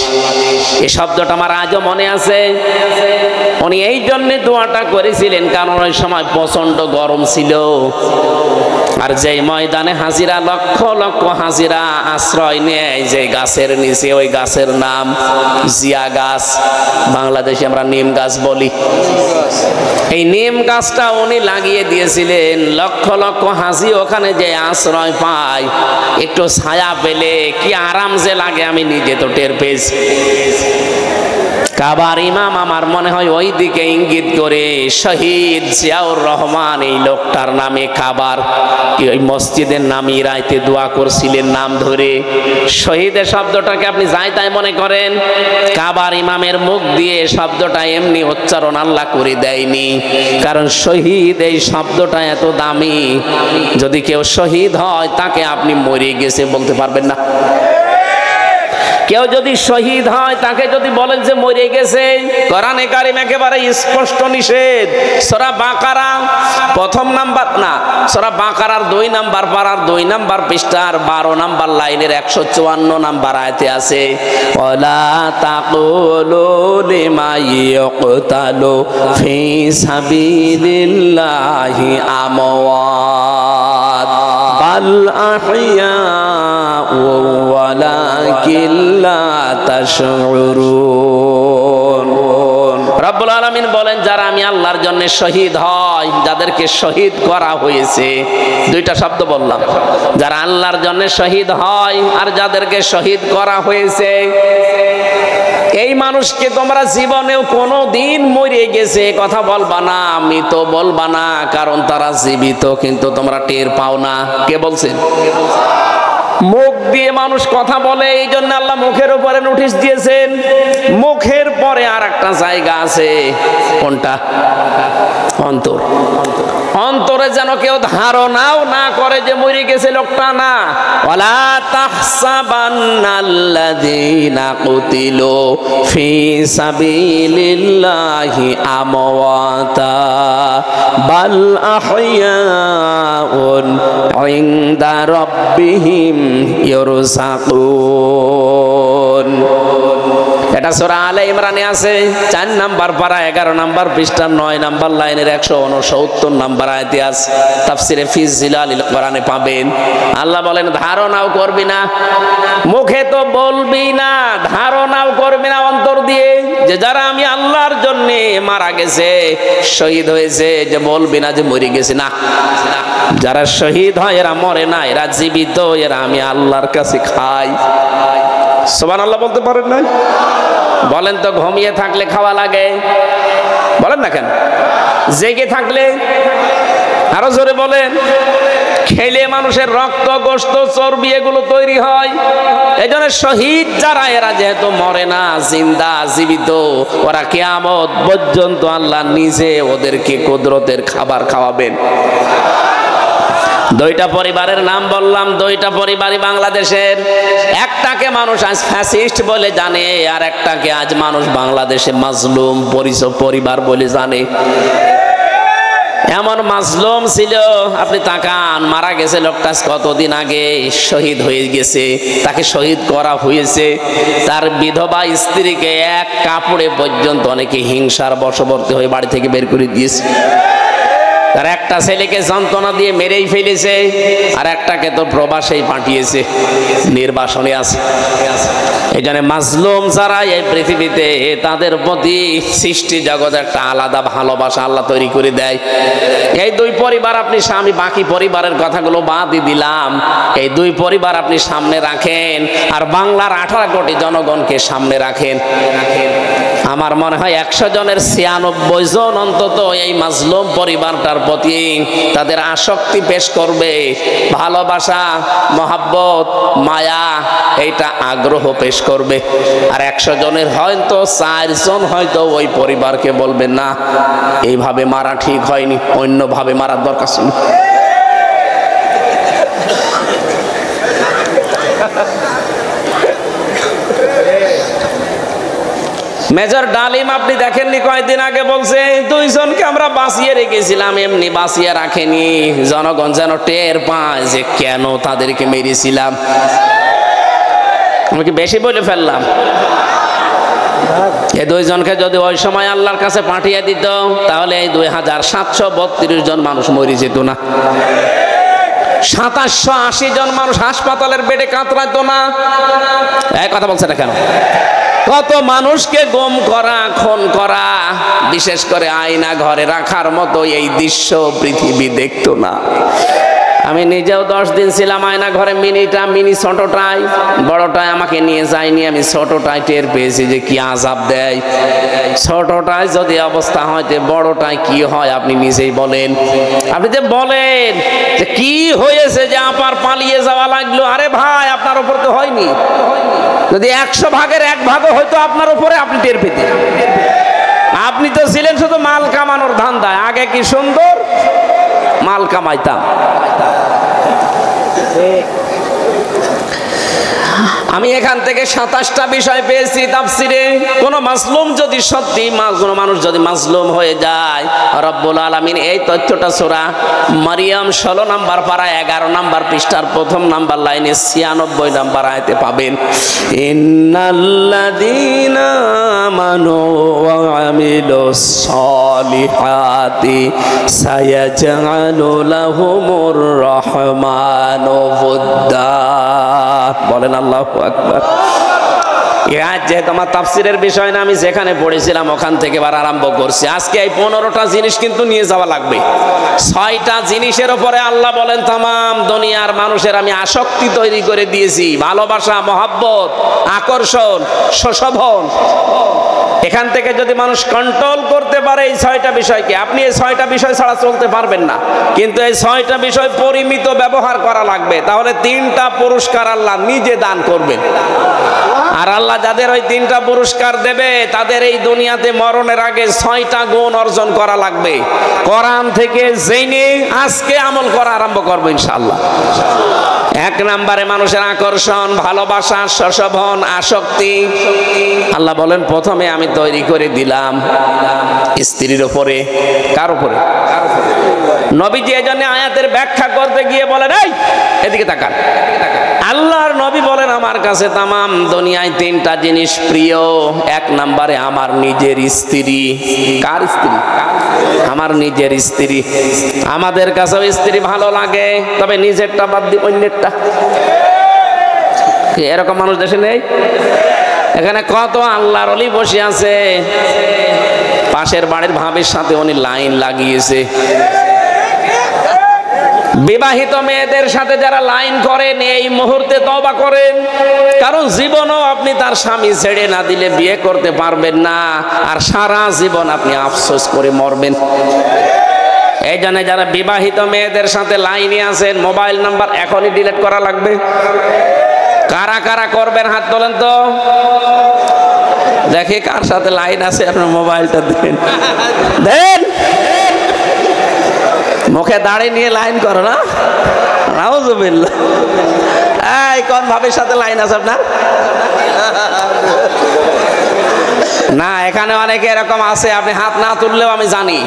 এই শব্দটা আমার আজও মনে আছে। উনি এই জন্য দোয়াটা করেছিলেন কারণ ওই সময় প্রচন্ড গরম ছিল, আর যেই ময়দানে হাজিরা লক্ষ লক্ষ হাজিরা আশ্রয় নেয় যে গাছের নিচে, ওই গাছের নাম জিয়া গাছ, বাংলাদেশে আমরা নিম গাছ বলি। এই নিম গাছটা উনি লাগিয়ে দিয়েছিলেন, লক্ষ লক্ষ হাজি ওখানে যে আশ্রয় পায়, একটু ছায়া পেলে কি আরাম যে লাগে আমি নিজে তো টের পেয়েছি। কাবার ইমাম আমার মনে হয় ওই দিকে ইঙ্গিত করে শহীদ জিয়াউর রহমান এই লোকটার নামে কাবার ওই মসজিদের নামে রাইতে দোয়া করছিলেন নাম ধরে। শহীদের শব্দটাকে আপনি যাই তাই মনে করেন, কাবার ইমামের মুখ দিয়ে শব্দটা এমনি উচ্চারণ আল্লাহ করে দেয়নি, কারণ শহীদ এই শব্দটা এত দামি, যদি কেউ শহীদ হয় তাকে আপনি মরে গেছে বলতে পারবেন না। কেউ যদি শহীদ হয় তাকে যদি বলেন যে মরে গেছে, কোরআনে কারিম একেবারে স্পষ্ট নিষেধ। সূরা বাকারা প্রথম নাম্বার না, সূরা বাকারার 2 নাম্বার পারার 2 নাম্বার পৃষ্ঠার 12 নাম্বার লাইনের 154 নাম্বার আয়াতে আছে, ওয়ালা তাকুলু লিমা ইয়াকতালু ফি সাবিলিল্লাহি আমওয়াত বাল আহইয়া ওয়ালাকিন লা তাশউরুন। রব্বুল আলামিন বলেন যারা আমি আল্লাহর জন্য শহীদ হয়, যাদেরকে শহীদ করা হয়েছে, দুইটা শব্দ বললাম, যারা আল্লাহর জন্য শহীদ হয় আর যাদেরকে শহীদ করা হয়েছে, এই মানুষকে তোমরা জীবনেও কোনো দিন মরে গেছে কথা বলবা না, মৃত বলবা না, কারণ তারা জীবিত কিন্তু তোমরা টের পাও না। কে বলছেন? মুখ দিয়ে মানুষ কথা বলে, এই জন্য আল্লাহ মুখের উপরে নোটিশ দিয়েছেন। মুখের পরে আর একটা জায়গা আছে, কোনটা? অন্তর। অন্তরে যেন কেউ ধারণাও না করে যে মরে গেছে লোকটা, না। ওয়ালা তাহসাবান্নাল্লাযীনা কুতিলু ফি সাবিলিল্লাহি আমওয়াতা বাল আহইয়াউন ইনদা রাব্বিহিম ইরসাকুন। এটা সূরা আলে ইমরানে আছে, 4 নাম্বার পারা 11 নাম্বার পৃষ্ঠা 9 নাম্বার লাইনের 169 নাম্বার আয়াতে আছে। তাফসিরে ফি জিলালিল কোরআনে পাবেন। আল্লাহ বলেন ধারণাও করবি না, মুখে তো বলবি না, ধারণাও করবি না অন্তর দিয়ে যে যারা আমি আল্লাহর জন্য মারা গেছে, শহীদ হয়েছে, যে বলবি না যে মরে গেছে, না। যারা শহীদ হয় এরা মরে না, এরা জীবিত, এরা আমি আল্লাহর কাছে খাই। সুবহানাল্লাহ বলতে পারেন না? বলেন তো ঘুমিয়ে থাকলে খাওয়া লাগে, বলেন না কেন? জেগে থাকলে আরো জোরে বলেন। খেলে মানুষের রক্ত, গোশত, চর্বি এগুলো তৈরি হয়। এই জন্য শহীদ যারা, এরা যেহেতু মরে না, জিন্দা, জীবিত, ওরা কিয়ামত পর্যন্ত আল্লাহ নিজে ওদেরকে কুদরতের খাবার খাওয়াবেন। 2টা পরিবারের নাম বললাম, 2টা পরিবারই বাংলাদেশের। একটাকে মানুষ আজ ফ্যাসিস্ট বলে জানে, আর একটাকে আজ মানুষ বাংলাদেশে মাজলুম পরিবার বলে জানে। এমন মাজলুম ছিল, আপনি তাকান, মারা গেছে লোকটা কতদিন আগে, শহীদ হয়ে গেছে, তাকে শহীদ করা হয়েছে। তার বিধবা স্ত্রীকে এক কাপড়ে পর্যন্ত অনেকে হিংসার বশবর্তী হয়ে বাড়ি থেকে বের করে দিয়েছে। তার একটা ছেলেকে যন্ত্রণা দিয়ে মেরেই ফেলেছে, আর একটাকে তো প্রবাসেই পাঠিয়েছে, নির্বাসনে আছে। এই জন্য মাজলুম যারা এই পৃথিবীতে, তাদের প্রতি সৃষ্টি জগৎ একটা আলাদা ভালোবাসা আল্লাহ তৈরি করে দেয়। এই 2 পরিবার আপনি, আমি বাকি পরিবারের কথাগুলো বাদই দিলাম, এই 2 পরিবার আপনি সামনে রাখেন, আর বাংলার 18 কোটি জনগণকে সামনে রাখেন। আমার মনে হয় 100 জনের 96 জন অন্তত এই মাজলুম পরিবারটার প্রতি তাদের আসক্তি পেশ করবে, ভালোবাসা, মহাব্বত, মায়া, এইটা আগ্রহ পেশ করবে। আর 100 জনের হয়তো 4 জন হয়তো ওই পরিবারকে বলবে না, এইভাবে মারা ঠিক হয়নি, অন্যভাবে মারার দরকার ছিল। মেজর ডালিম আপনি দেখেননি কয়েকদিন আগে বলছে 2 জনকে আমরা বাঁচিয়ে রেখেছিলাম, এমনি বাঁচিয়ে রাখেনি, জনগণ যেন টের পায় যে কেন তাদেরকে মেরেছিলাম। আমি কি বেশি বলে ফেললাম? এই 2 জনকে যদি ওই সময় আল্লাহর কাছে পাঠিয়ে দিত তাহলে এই 2732 জন মানুষ মরে যেত না, 2780 জন মানুষ হাসপাতালের বেডে কাতরাতো না। এই কথা বলছে না কেন? কত মানুষকে গুম করা, খুন করা, বিশেষ করে আয়না ঘরে রাখার মতো এই দৃশ্য পৃথিবী দেখতো না। আমি নিজেও 10 দিন ছিলাম আয়না ঘরে, মিনি ছোটটাই, বড়টাই আমাকে নিয়ে যায়নি। আমি ছোটটাই টের পেয়েছি যে কি আযাব দেয়। ছোটটাই যদি অবস্থা হয় যে বড়টাই কি হয় আপনি নিজেই বলেন। আপনি যে বলেন যে কি হয়েছে যে আপার পালিয়ে যাওয়া লাগলো, আরে ভাই আপনার উপর তো হয়নি, যদি 100 ভাগের 1 ভাগও হয়তো আপনার উপরে, আপনি টের পেতেন। আপনি তো ছিলেন শুধু মাল কামানোর ধান্দায়, আগে কি সুন্দর মাল কামাইতাম। আমি এখান থেকে 27টা বিষয় পেয়েছি তাফসিরে। কোন মাজলুম যদি সত্যি কোনো মানুষ যদি মাজলুম হয়ে যায়, রব্বুল আলামিন এই তথ্যটা সূরা মারিয়াম 16 নম্বর পারা 11 নম্বর পৃষ্ঠার 1ম নম্বর লাইনে 96 নম্বর আয়াতে পাবেন। ইন্নাল্লাযীনা আমানু ওয়া আমিলুস সালিহাতি সায়াজআলু লাহুমুর রাহমানু বুদ্দা। বলেন আল্লাহু আকবার। যেহেতু আমার তাফসিরের বিষয় না, আমি যেখানে পড়েছিলাম ওখান থেকে এবার আরম্ভ করছি। আজকে এই 15টা জিনিস কিন্তু নিয়ে যাওয়া লাগবে। 6টা জিনিসের উপরে আল্লাহ বলেন তামাম দুনিয়ার মানুষের আমি আসক্তি তৈরি করে দিয়েছি, ভালোবাসা, মহাব্বত, আকর্ষণ, সুশোভন। এখান থেকে যদি মানুষ কন্ট্রোল করতে পারে এই 6টা বিষয়কে, আপনি এই 6টা বিষয় ছাড়া চলতে পারবেন না। কিন্তু এই 6টা বিষয় পরিমিত ব্যবহার করা লাগবে, তাহলে 3টা পুরস্কার আল্লাহ নিজে দান করবেন। আর আল্লাহ যাদের ওই 3টা পুরস্কার দেবে তাদের এই দুনিয়াতে মরণের আগে 6টা গুণ অর্জন করা লাগবে। কোরআন থেকে জেনে আজকে আমল করা আরম্ভ করবো ইনশাআল্লাহ। 1 নম্বরে মানুষের আকর্ষণ, ভালোবাসা, সুশোভন, আসক্তি। আল্লাহ বলেন প্রথমে আমি তৈরি করে দিলাম স্ত্রীর উপরে। কার উপরে? নবীজি এই জন্য আয়াতের ব্যাখ্যা করতে গিয়ে বলেন, এই এদিকে তাকান। আল্লাহর নবী বলেন আমার কাছে তামাম দুনিয়ায় 3টা জিনিস প্রিয়। 1 নম্বরে আমার নিজের স্ত্রী। কার স্ত্রী? আমার নিজের স্ত্রী। আমাদের কাছেও স্ত্রী ভালো লাগে, তবে নিজেরটা বাদ দিয়ে অন্যেরটা। এরকম মানুষ দেশে নেই? এখানে কত আল্লাহর ওলি বসে আছে, পাশের বাড়ির ভাবির সাথে উনি লাইন লাগিয়েছে। বিবাহিত মেয়েদের সাথে যারা লাইন করেন এই মুহূর্তে তওবা করেন, কারণ জীবনও আপনি তার স্বামী ছেড়ে না দিলে বিয়ে করতে পারবেন না, আর সারা জীবন আপনি আফসোস করে মরবেন। এই জন্য যারা বিবাহিত মেয়েদের সাথে লাইনে আছেন মোবাইল নাম্বার এখনই ডিলিট করা লাগবে। কারা কারা করবেন হাত তোলেন তো দেখে, কার সাথে লাইন আছে আপনার মোবাইলটা দেন। দেন, মুখে দাড়ি নিয়ে লাইন করো না, নাউজুবিল্লাহ। এই কোন ভাবের সাথে লাইন আছে আপনার? না, এখানে অনেকে এরকম আছে, আপনি হাত না তুললেও আমি জানি।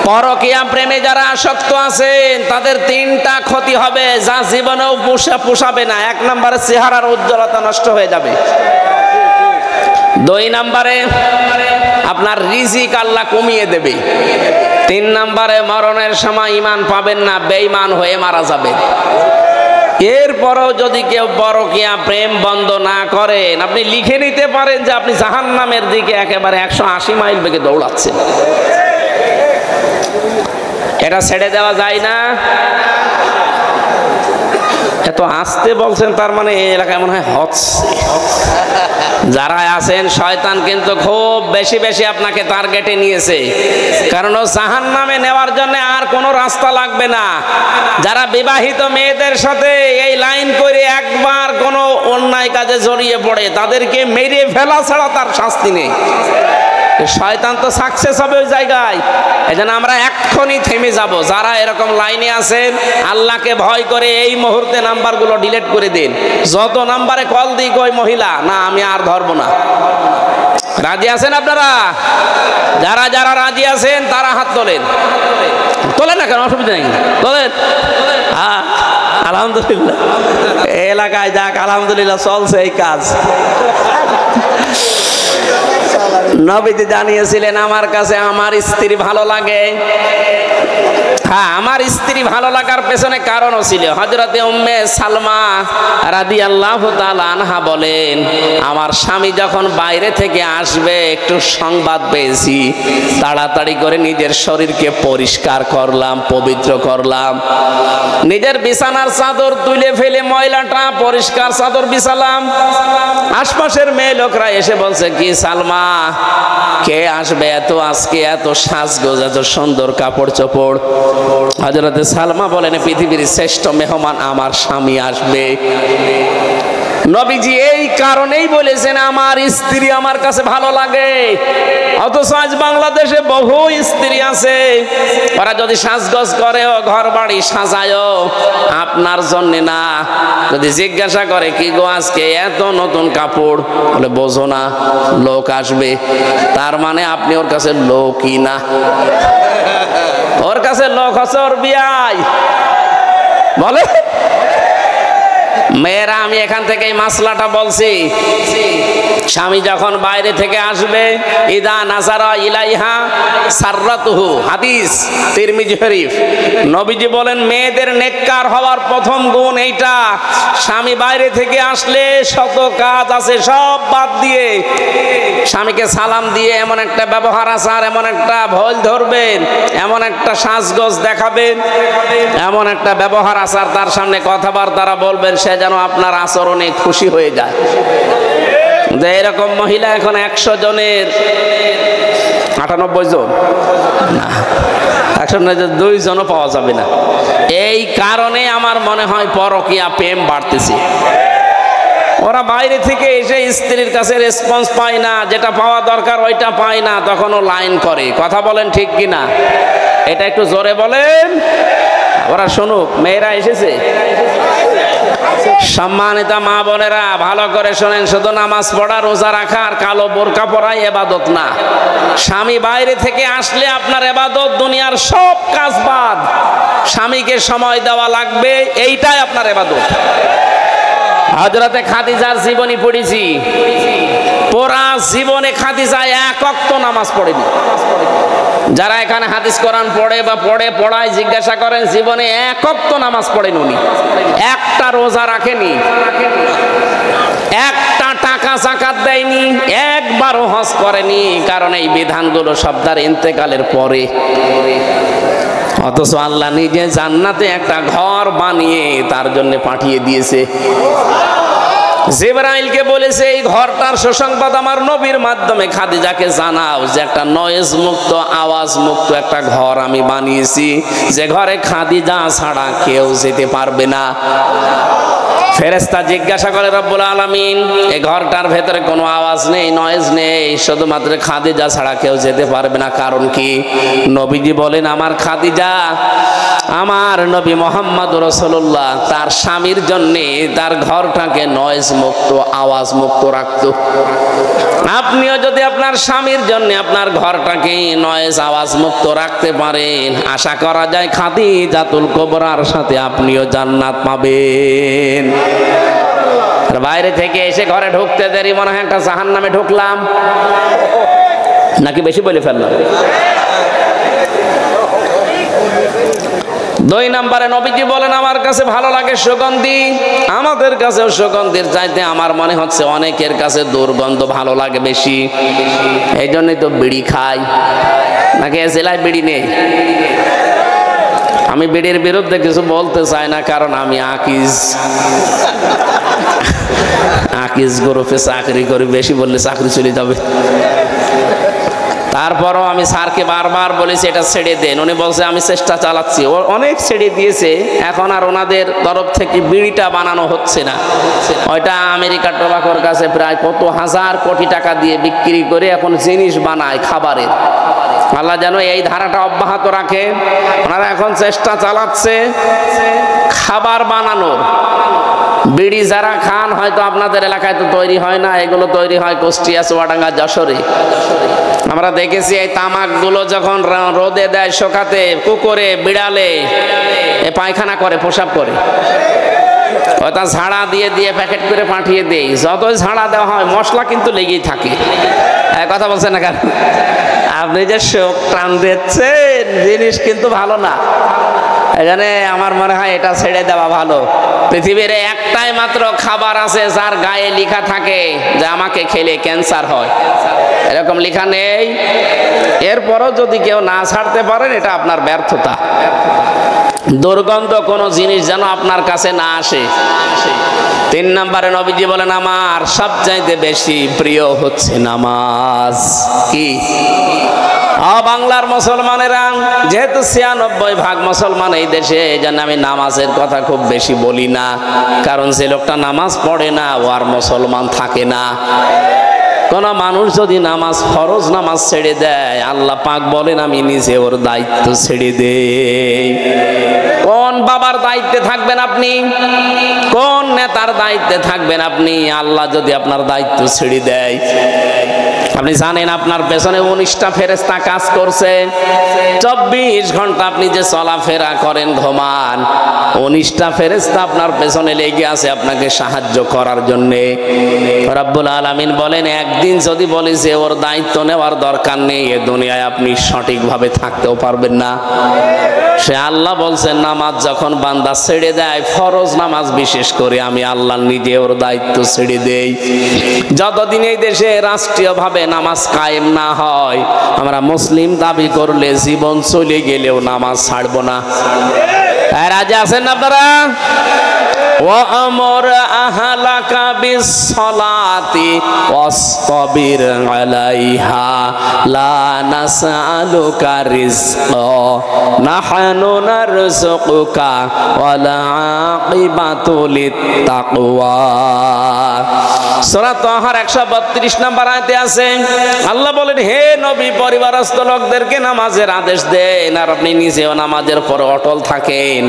পরকীয়া প্রেমে যারা আসক্ত আছেন তাদের 3টা ক্ষতি হবে যা জীবনেও পোষাবে না। 1 নম্বরে চেহারার উজ্জ্বলতা নষ্ট হয়ে যাবে। 2 নম্বরে আপনার রিজিক আল্লাহ কমিয়ে দেবে। 3 নম্বরে মরণের সময় ঈমান পাবেন না, বেঈমান হয়ে মারা যাবেন। এরপরও যদি কেউ পরকীয়া প্রেম বন্ধ না করেন, আপনি লিখে নিতে পারেন যে আপনি জাহান্নামের দিকে একেবারে 180 মাইল বেগে দৌড়াচ্ছেন। এটা ছেড়ে দেওয়া যায় না। এত আসতে বলছেন, তার মানে এই এলাকায় মনে হয় হচ্ছে। যারা আছেন শয়তান কিন্তু খুব বেশি বেশি আপনাকে টার্গেটে নিয়েছে, কারণ ও জাহান্নামে নেওয়ার জন্য আর কোনো রাস্তা লাগবে না। যারা বিবাহিত মেয়েদের সাথে এই লাইন করে একবার কোনো অন্যায় কাজে জড়িয়ে পড়ে, তাদেরকে মেরে ফেলা ছাড়া তার শাস্তি নেই। শয়তান তো সাকসেস হবে ওই জায়গায়। এজন্য আমরা এক্ষুনি থেমে যাব। যারা এরকম লাইনে আছেন, আল্লাহকে ভয় করে এই মুহূর্তে নাম্বারগুলো ডিলিট করে দিন। যত নাম্বারে কল দিই কই মহিলা, না আমি আর ধরবো না। রাজি আছেন আপনারা? যারা যারা রাজি আছেন তারা হাত তোলেন। তোলেন না কেন, অসুবিধা নেই, তোলেন। হ্যাঁ আলহামদুলিল্লাহ, এলাকায় যাক আলহামদুলিল্লাহ চলছে এই কাজ। নবীজি জানিয়েছিলেন আমার কাছে আমার স্ত্রী ভালো লাগে। হ্যাঁ, আমার স্ত্রী ভালো লাগার পেছনে কারণও ছিল। হযরতে উম্মে সালমা রাদিয়াল্লাহু তাআলা আনহা বলেন, আমার স্বামী যখন বাইরে থেকে আসবে একটু সংবাদ পেয়েছি, তাড়াতাড়ি করে নিজের শরীরকে পরিষ্কার করলাম, পবিত্র করলাম। নিজের বিছানার চাদর তুলে ফেলে ময়লাটা পরিষ্কার চাদর বিছালাম। আশপাশের মেয়ে লোকরা এসে বলছে, কি সালমা, কে আসবে এত আজকে, এত সাজগোজ, এত সুন্দর কাপড় চোপড়? হযরতে সালমা বলেন, পৃথিবীর শ্রেষ্ঠ মেহমান আমার স্বামী আসবে। নবীজি এই কারণেই বলেছেন আমার স্ত্রী আমার কাছে ভালো লাগে। অথচ আজ বাংলাদেশে বহু স্ত্রী আছে, ওরা যদি সাজগোজ করেও, ঘর বাড়ি সাজায়ও, আপনার জন্য না। যদি জিজ্ঞাসা করে কি গো আজকে এত নতুন কাপড়, বলে বোঝো না লোক আসবে। তার মানে আপনি ওর কাছে লোকই না, ওর কাছে লোক হচ্ছে ওর বিয়াই। বলে মেয়েরা, আমি এখান থেকে এই মাসলাটা বলছি, স্বামী যখন বাইরে থেকে আসবে, ইদা নাজারা ইলাইহা সাররাতুহু, হাদিস তিরমিজি শরীফ। নবীজি বলেন মেয়েদের নেককার হওয়ার প্রথম গুণ এইটা, স্বামী বাইরে থেকে আসলে শত কাজ আছে সব বাদ দিয়ে স্বামীকে সালাম দিয়ে এমন একটা ব্যবহার আচার, এমন একটা ভয় ধরবেন, এমন একটা সাজগোজ দেখাবেন, এমন একটা ব্যবহার আচার তার সামনে কথাবার্তা বলবেন, সে যেন আপনার আচরণে খুশি হয়ে যায়। এরকম মহিলা এখন 100 জনের 98 জন না, 102 জনও পাওয়া যাবে না। এই কারণে আমার মনে হয় পরকীয়া প্রেম বাড়তেছে। ওরা বাইরে থেকে এসে স্ত্রীর কাছে রেসপন্স পায় না, যেটা পাওয়া দরকার ওইটা পায় না, তখন ও লাইন করে। কথা বলেন ঠিক কিনা? এটা একটু জোরে বলেন, ওরা শুনুক। মেয়েরা এসেছে, সম্মানিতা মা বোনেরা ভালো করে শোনেন, শুধু নামাজ পড়া, রোজা রাখা আর কালো বোরকা পরাই ইবাদত না। স্বামী বাইরে থেকে আসলে আপনার ইবাদত, দুনিয়ার সব কাজ বাদ, স্বামীকে সময় দেওয়া লাগবে, এইটাই আপনার ইবাদত। হযরতে খাদিজার জীবনী পড়েছি, পুরা জীবনে খাদিজা এক ওয়াক্ত নামাজ পড়েনি। যারা এখানে হাদিস কোরআন পড়ে বা পড়ায় জিজ্ঞাসা করেন, জীবনে এক ওয়াক্ত নামাজ পড়েন উনি, একটা রোজা রাখেনি, একটা টাকা যাকাত দেয়নি, একবারও হজ করেনি। কারণ এই বিধানগুলো সব তার ইন্তেকালের পরে। অথচ আল্লাহ নিজে জান্নাতে একটা ঘর বানিয়ে তার জন্য পাঠিয়ে দিয়েছে। জিবরাইলকে বলেছে এই ঘরটার সুসংবাদ আমার নবীর মাধ্যমে খাদিজাকে জানাও, যে একটা নয়েজ মুক্ত, আওয়াজ মুক্ত একটা ঘর আমি বানিয়েছি, যে ঘরে খাদিজা ছাড়া কেউ যেতে পারবে না। ফেরেশতা জিজ্ঞাসা করে রব্বুল আলামিন, এই ঘরটার ভেতরে কোনো আওয়াজ নেই, নয়েজ নেই, শুধুমাত্র খাদিজা ছাড়া কেউ যেতে পারবে না, কারণ কি? নবীজি বলেন আমার খাদিজা, আমার নবী মুহাম্মদ রাসূলুল্লাহ তার স্বামীর জন্য তার ঘরটাকে নয়েজ মুক্ত, আওয়াজ মুক্ত রাখতো। আপনিও যদি আপনার স্বামীর জন্য আপনার ঘরটাকে নয়েজ, আওয়াজ মুক্ত রাখতে পারেন, আশা করা যায় খাদিজাতুল কুবরার সাথে আপনিও জান্নাত পাবেন। বাইরে থেকে এসে ঘরে ঢুকতে দেরি মনে হয় একটা জাহান্নামে ঢুকলাম, নাকি বেশি বলে ফেললাম? 2 নম্বরে নবীজি বলেন আমার কাছে ভালো লাগে সুগন্ধি। আমাদের কাছেও সুগন্ধির চাইতে আমার মনে হচ্ছে অনেকের কাছে দুর্গন্ধ ভালো লাগে বেশি। এই জন্যই তো বিড়ি খাই, নাকি এ জেলায় বিড়ি নেই? আমি বিড়ির বিরুদ্ধে কিছু বলতে চাই না, কারণ আমি আকিজ গ্রুপে চাকরি করি, বেশি বললে চাকরি চলে যাবে। তারপরও আমি স্যারকে বারবার বলেছি এটা ছেড়ে দেন, উনি বলছে আমি চেষ্টা চালাচ্ছি। ও অনেক ছেড়ে দিয়েছে, এখন আর ওনাদের তরফ থেকে বিড়িটা বানানো হচ্ছে না। ওইটা আমেরিকার টোবাকোর কাছে প্রায় কত হাজার কোটি টাকা দিয়ে বিক্রি করে এখন জিনিস বানায় খাবারের। আল্লাহ যেন এই ধারাটা অব্যাহত রাখে। ওনারা এখন চেষ্টা চালাচ্ছে খাবার বানানোর। বিড়ি যারা খান, হয়তো আপনাদের এলাকায় তো তৈরি হয় না, এগুলো তৈরি হয় কুষ্টিয়া, চুয়াডাঙ্গা, যশোরে। আমরা দেখেছি এই তামাকগুলো যখন রোদে দেয় শুকাতে, কুকুরে বিড়ালে পায়খানা করে, প্রসাব করে, ওটা ঝাড়া দিয়ে দিয়ে প্যাকেট করে পাঠিয়ে দেয়। যতই ঝাড়া দেওয়া হয় মশলা কিন্তু লেগেই থাকে। কথা বলছেন না কেন? আপনি যে শোক টান দিচ্ছেন, জিনিস কিন্তু ভালো না। এখানে আমার মনে হয় এটা ছেড়ে দেওয়া ভালো। পৃথিবীর একটাই মাত্র খাবার আছে যার গায়ে লেখা থাকে যে আমাকে খেলে ক্যান্সার হয়, এরকম লেখা নেই। এরপরও যদি কেউ না ছাড়তে পারেন, এটা আপনার ব্যর্থতা। দুর্গন্ধ কোনো জিনিস যেন আপনার কাছে না আসে। 3 নম্বরে নবীজি বলেন আমার সবচাইতে বেশি প্রিয় হচ্ছে নামাজ। কি? বাংলার মুসলমানেরা যেহেতু 96% মুসলমান এই দেশে, এই জন্য আমি নামাজের কথা খুব বেশি বলি না, কারণ যে লোকটা নামাজ পড়ে না ও আর মুসলমান থাকে না। কোন মানুষ যদি নামাজ, ফরজ নামাজ ছেড়ে দেয়, আল্লাহ পাক বলেন আমি নিজে ওর দায়িত্ব ছেড়ে দেই। কোন বাবার দায়িত্বে থাকবেন আপনি? কোন নেতার দায়িত্বে থাকবেন আপনি? আল্লাহ যদি আপনার দায়িত্ব ছেড়ে দেয়, আপনি জানেন আপনার পেছনে 19টা ফেরেশতা কাজ করছে। 24 ঘন্টা আপনি যে চলাফেরা করেন, ঘুমান, 19টা ফেরেশতা আপনার পেছনে লেগে আছে আপনাকে সাহায্য করার জন্যে। রব্বুল আলামিন বলেন একদিন যদি বলি যে ওর দায়িত্ব নেওয়ার দরকার নেই, এ দুনিয়ায় আপনি সঠিকভাবে থাকতেও পারবেন না। সে আল্লাহ বলছেন নামাজ যখন বান্দা ছেড়ে দেয়, ফরজ নামাজ বিশেষ করে, আমি আল্লাহ নিজে ওর দায়িত্ব ছেড়ে দেই। যতদিন এই দেশে রাষ্ট্রীয়ভাবে নামাজ কায়েম না হয়, আমরা মুসলিম দাবি করলে জীবন চলে গেলেও নামাজ ছাড়বো না। রাজি আছেন আপনারা? ওয়ামর আহলাকা বিসসালাতি ওয়াসতাবির আলাইহা লা নাসআলুকা রিজকা নাহনু নারযুকুকা ওয়াল আকিবাতু লিত্তাকওয়া। সূরা তাহার 132 নম্বর আয়াতে আছে, আল্লাহ বলেন হে নবী, পরিবারস্থ লোকদেরকে নামাজের আদেশ দেন আর আপনি নিজেও নামাজের পর অটল থাকেন।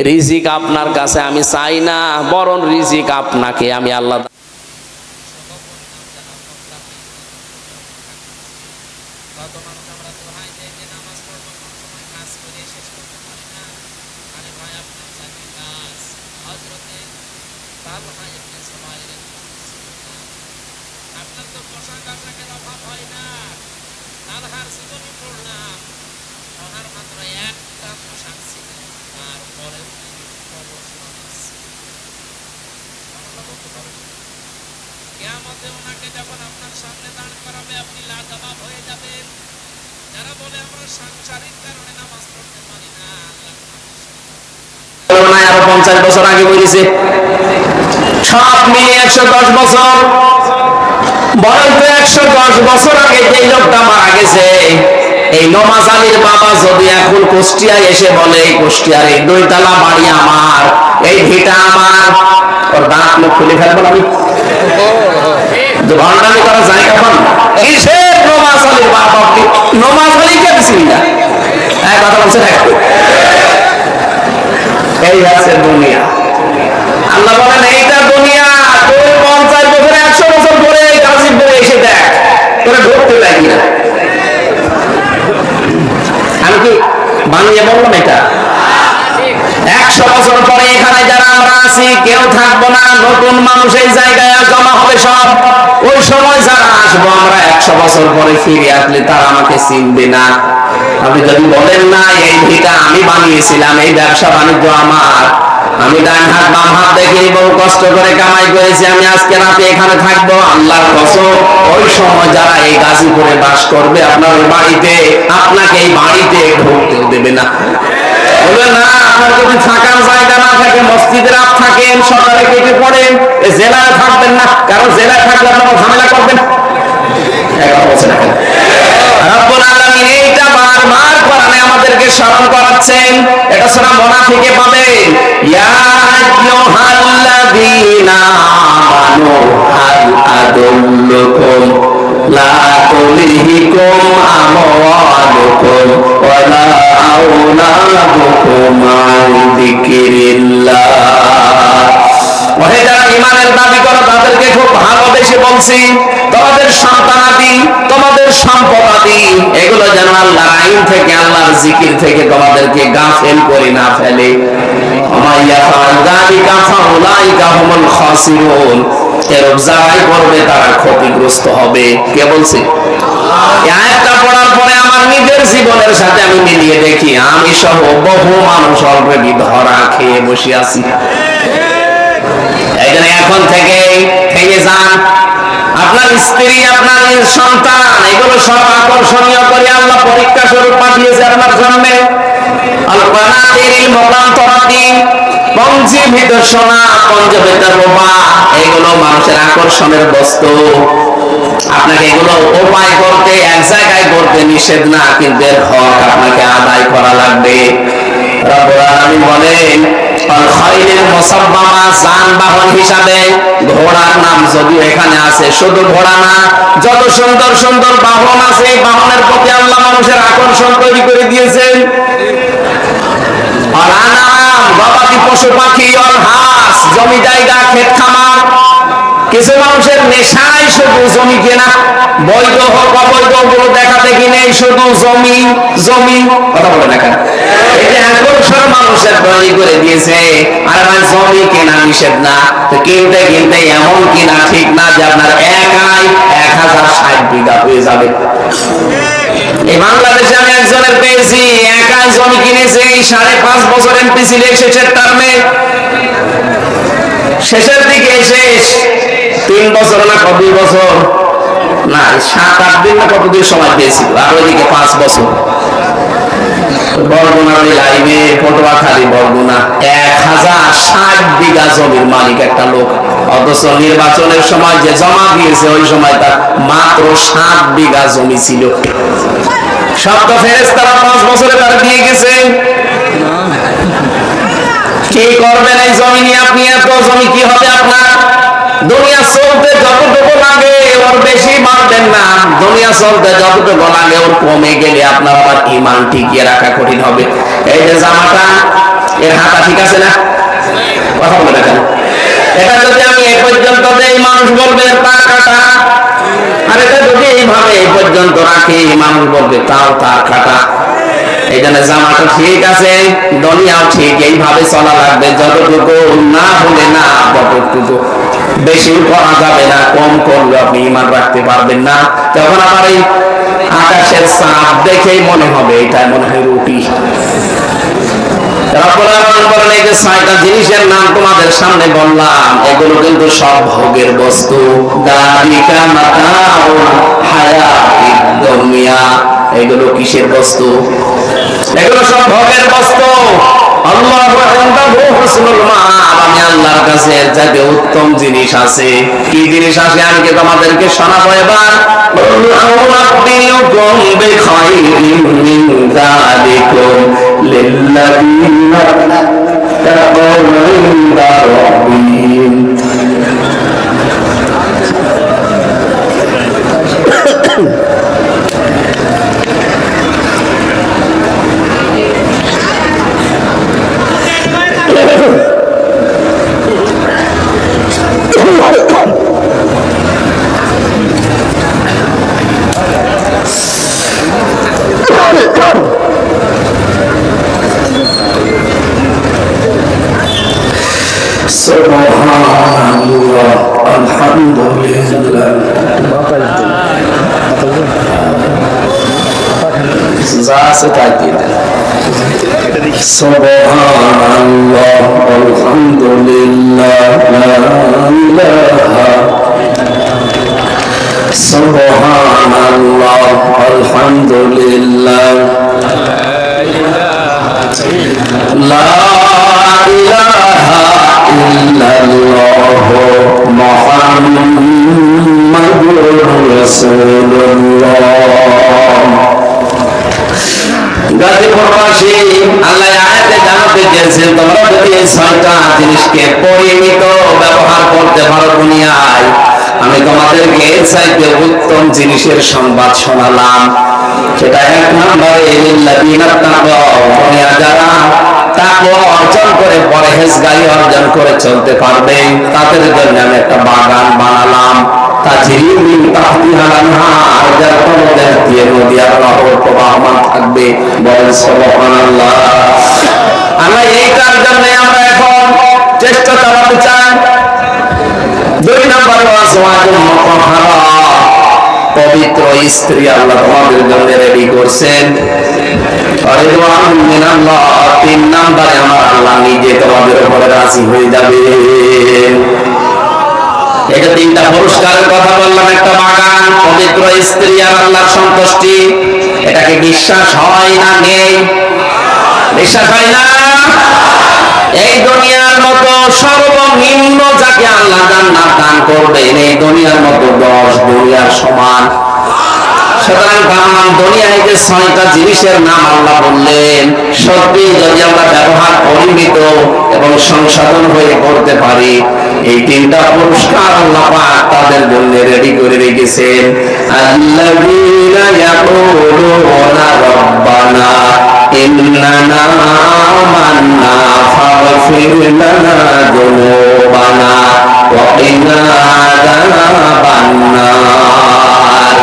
রিজিক আপনার কাছে আমি চাই না, বরং রিজিক আপনাকে আমি আল্লাহ। আরো 50 বছর আগে বলেছে, সব মিলিয়ে 110 বছর। বরং তো 110 বছর আগে যে লোকটা মারা গেছে, এই নমাজ আলীর বাবা যদি এখন কুষ্টিয়ায় এসে বলে কুষ্টিয়ার এই 2 তলা বাড়ি আমার, এই ভিটা আমার, ওর দাঁত মুখ খুলে ফেলবো আমি। ভণ্ডামি করা যায় কখন? কিসের নমাজ আলীর বাবা? আপনি নমাজ আলীকে দিচ্ছেন না, কথা বলছেন। এই আছে দুনিয়া। আল্লাহ বলেন এইটা দুনিয়া, তুই 50 বছর 100 বছর পরে গাজীপুরে এসে দেখ, তোরা ঢুকতে লাগি না। আমি কি বানিয়ে বললাম? এটা 100 বছর পরে এখানে যারা আমরা আছি কেউ থাকবো না, নতুন মানুষ এই জায়গায় জমা হবে সব। ওই সময় যারা আসবো আমরা 100 বছর পরে ফিরে আসলে তারা আমাকে চিনবে না। আপনি যদি বলেন না এই ভিটা আমি বানিয়েছিলাম, এই ব্যবসা বাণিজ্য আমার, আমি ডান হাত বাম হাত দেখে বহু কষ্ট করে কামাই করেছি, আমি আজকে রাতে এখানে থাকবো, আল্লাহর কসম ওই সময় যারা এই গাজীপুরে বাস করবে আপনার ওই বাড়িতে, আপনাকে এই বাড়িতে ঢুকতেও দেবে না। বলবেন না, আপনার যদি থাকার জায়গা না থাকে, মসজিদের আপ থাকেন, সকালে কেটে পড়েন, জেলায় থাকবেন না, কারণ জেলায় থাকলে আপনারা ঝামেলা করবেন। রব্বুল আলামিন এইটা বারবার কোরআনে আমাদেরকে স্মরণ করাচ্ছেন। এটা সূরা মুনাফিকে পাবেন, ইয়া আইয়ুহাল্লাযীনা আমানু হাল আদুল্লুকুম লা তুলহিকুম আমওয়ালুকুম ওয়ালা আওলাদুকুম আন যিকিরিল্লাহ। ওহে যারা ঈমানের দাবি করো তাদেরকে খুব ভালোবেসে বলছি, তোমাদের সন্তানাদি, তোমাদের সম্পদাদি এগুলো যেন আল্লাহর আইন থেকে, আল্লাহর জিকির থেকে তোমাদেরকে গাফেল করে না ফেলে। এরূপ যারাই করবে তারা ক্ষতিগ্রস্ত হবে। কে বলছে? আয়াতটা পড়ার পরে আমার নিজের জীবনের সাথে আমি মিলিয়ে দেখি, আমি সহ বহু মানুষ অলরেডি ধরা খেয়ে বসে আছি। এই জন্য এখন থেকে থেকে যান, আপনার স্ত্রী, আপনার সন্তান, এগুলো সব আকর্ষণীয় করে আল্লাহ পরীক্ষা স্বরূপ পাঠিয়েছে আপনার জন্মে। এগুলো মানুষের আকর্ষণের বস্তু। আপনাকে এগুলো উপায় করতে, এক জায়গায় করতে নিষেধ না, কিন্তু এর হক আপনাকে আদায় করা লাগবে। রব্বুল আলামিন বলেন, যানবাহন হিসাবে ঘোড়ার নাম যদিও এখানে আছে, শুধু ঘোড়া না, যত সুন্দর সুন্দর বাহন আছে, বাহনের প্রতি আল্লাহ মানুষের আকর্ষণ তৈরি করে দিয়েছেন। গবাদি পশু পাখি, হাঁস, জমি জায়গা, ক্ষেত খামার। কিছু মানুষের নেশায় শুধু জমি কেনা, বৈধ হোক অবৈধ গুলো দেখা দেখি নেই, শুধু জমি জমি। কথা বলে না কেন? এই যে আকর্ষণ মানুষের তৈরি করে দিয়েছে। আর আমার জমি কেনা নিষেধ না, তো কিনতে কিনতে এমন কিনা ঠিক না যে আপনার একাই 1060 বিঘা হয়ে যাবে। এই বাংলাদেশে আমি একজনের পেয়েছি, একাই জমি কিনেছে, 5.5 বছর এমপি ছিল, শেষের টার্মে, শেষের দিকে শেষ 3 বছর না 2 বছর না 7-8 দিন না কতদিন সময় পেয়েছিল, আর ওইদিকে 5 বছর। বরগুনার লাইনে, পটুয়াখালী বরগুনা, 1060 বিঘা জমির মালিক একটা লোক। অথচ নির্বাচনের সময় যে জমা দিয়েছে ওই সময় তার মাত্র 7 বিঘা জমি ছিল। সব তো ফেরেশতারা 5 বছরে তার দিয়ে গেছে। কি করবেন এই জমি নিয়ে আপনি? এত জমি কি হবে আপনার? দুনিয়া চলতে যতটুকু লাগে ওর বেশি বাড়বেন না, দুনিয়া চলতে যতটুকু লাগে ওর কমে গেলে আপনার আবার ঈমান টিকিয়ে রাখা কঠিন হবে। এই যে জামাটা, এর হাতা ঠিক আছে না? কথা বলে না কেন? এটা যদি আমি এই পর্যন্ত দেই, মানুষ বলবে তার কাটা। আর এটা যদি এইভাবে এই পর্যন্ত রাখি, মানুষ বলবে তাও তার কাটা। এই জন্য জামাটা ঠিক আছে, দুনিয়াও ঠিক, এইভাবে চলা লাগবে। যতটুকু না হলে না, ততটুকু। বেশি করা যাবে না, কম করলে আপনি ঈমান রাখতে পারবেন না। তখন আবার এই আকাশের চাঁদ দেখেই মনে হবে এটা মনে হয় রুটি। এই যে 6টা জিনিসের নাম তোমাদের সামনে বললাম, এগুলো কিন্তু সব ভোগের বস্তু। এগুলো কিসের বস্তু? এগুলো সব ভোগের বস্তু। আমি আল্লাহর কাছে যাতে উত্তম জিনিস আছে। কি জিনিস আছে আমি কি তোমাদেরকে শোনাবো এবার। Subhanallah, alhamdulillah. Subhanallah, alhamdulillah, la ilaha. Subhanallah, alhamdulillah, la ilaha. রাসূলুল্লাহ। গাজীপুরবাসী আল্লাহ আয়াতে জানাতে চেয়েছেন, তোমরা যদি এই 6টা জিনিসকে পরিমিত ব্যবহার করতে পারো দুনিয়ায়, আমি তোমাদেরকে এর চাইতে উত্তম জিনিসের সংবাদ শোনালাম। সেটা 1 নম্বরে লিল্লাযিনা তাকাও, দুনিয়া যারা তাকওয়া অর্জন করে পরহেজগারি অর্জন করে চলতে পারবে, তাদের জন্য আমি একটা বাগান বানালাম। তাজরি মিন তাহতিহাল আনহার, যার তলদেশ দিয়ে নদী আর নহর প্রবাহমান থাকবে। বলেন সুবহানাল্লাহ। আল্লাহ এইটার জন্য আমরা এখন চেষ্টা চালাতে চাই। 2 নম্বর ওয়াজওয়াজুল মুতাহহারা, পবিত্র স্ত্রী আল্লাহ তোমাদের জন্য রেডি করছেন। রিদওয়ানুম মিনাল্লাহ, 3 নম্বরে আমার আল্লাহ নিজে তোমাদের উপরে রাজি হয়ে যাবে। এটা 3টা পুরস্কারের কথা বললাম। একটা বাগান, পবিত্র স্ত্রী আর আল্লাহর সন্তুষ্টি। এটাকে বিশ্বাস হয় না? নেই? বিশ্বাস হয় না? এই দুনিয়ার মতো সর্বনিম্ন যাকে আল্লাহ জান্নাত দান করবেন, এই দুনিয়ার মতো 10 দুনিয়ার সমান। সুতরাং দুনিয়ায় যে 6টা জিনিসের নাম আল্লাহ বললেন, সত্যি যদি আমরা ব্যবহার পরিমিত এবং সংশোধন হয়ে করতে পারি, এই 3টা পুরস্কার আল্লাহ পাক তাদের জন্য রেডি করে রেখেছেন। আল্লাযীনা ইয়াকুলুনা রাব্বানা ইন্নানা আমান্না ফাগফির লানা যুনুবানা ওয়া কিনা আযাবান নার।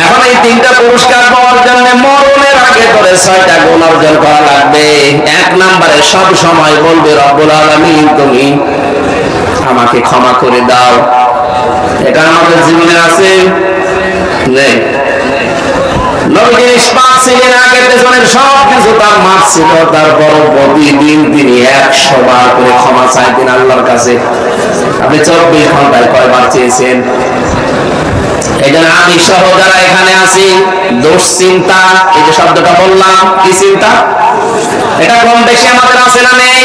এখন এই 3টা পুরস্কার পাওয়ার জন্য মরণের আগে করে 6টা গুণ অর্জন করা লাগবে। 1 নম্বরে সব সময় বলবে, রব্বুল আলামিন তুমি আমাকে ক্ষমা করে দাও। এটা আমাদের জীবনে আছে? নেই। নবী নিষ্পাপ ছিলেন, আগে পেছনের সব কিছু তার মাফ ছিল, তারপর প্রতিদিন তিনি 100 বার করে ক্ষমা চাইতেন আল্লাহর কাছে। আপনি 24 ঘন্টায় কয়বার চেয়েছেন? এই জন্য আমি সহ যারা এখানে আছি, দুশ্চিন্তা, এই যে শব্দটা বললাম, কি চিন্তা? এটা কম বেশি আমাদের আছে না নেই?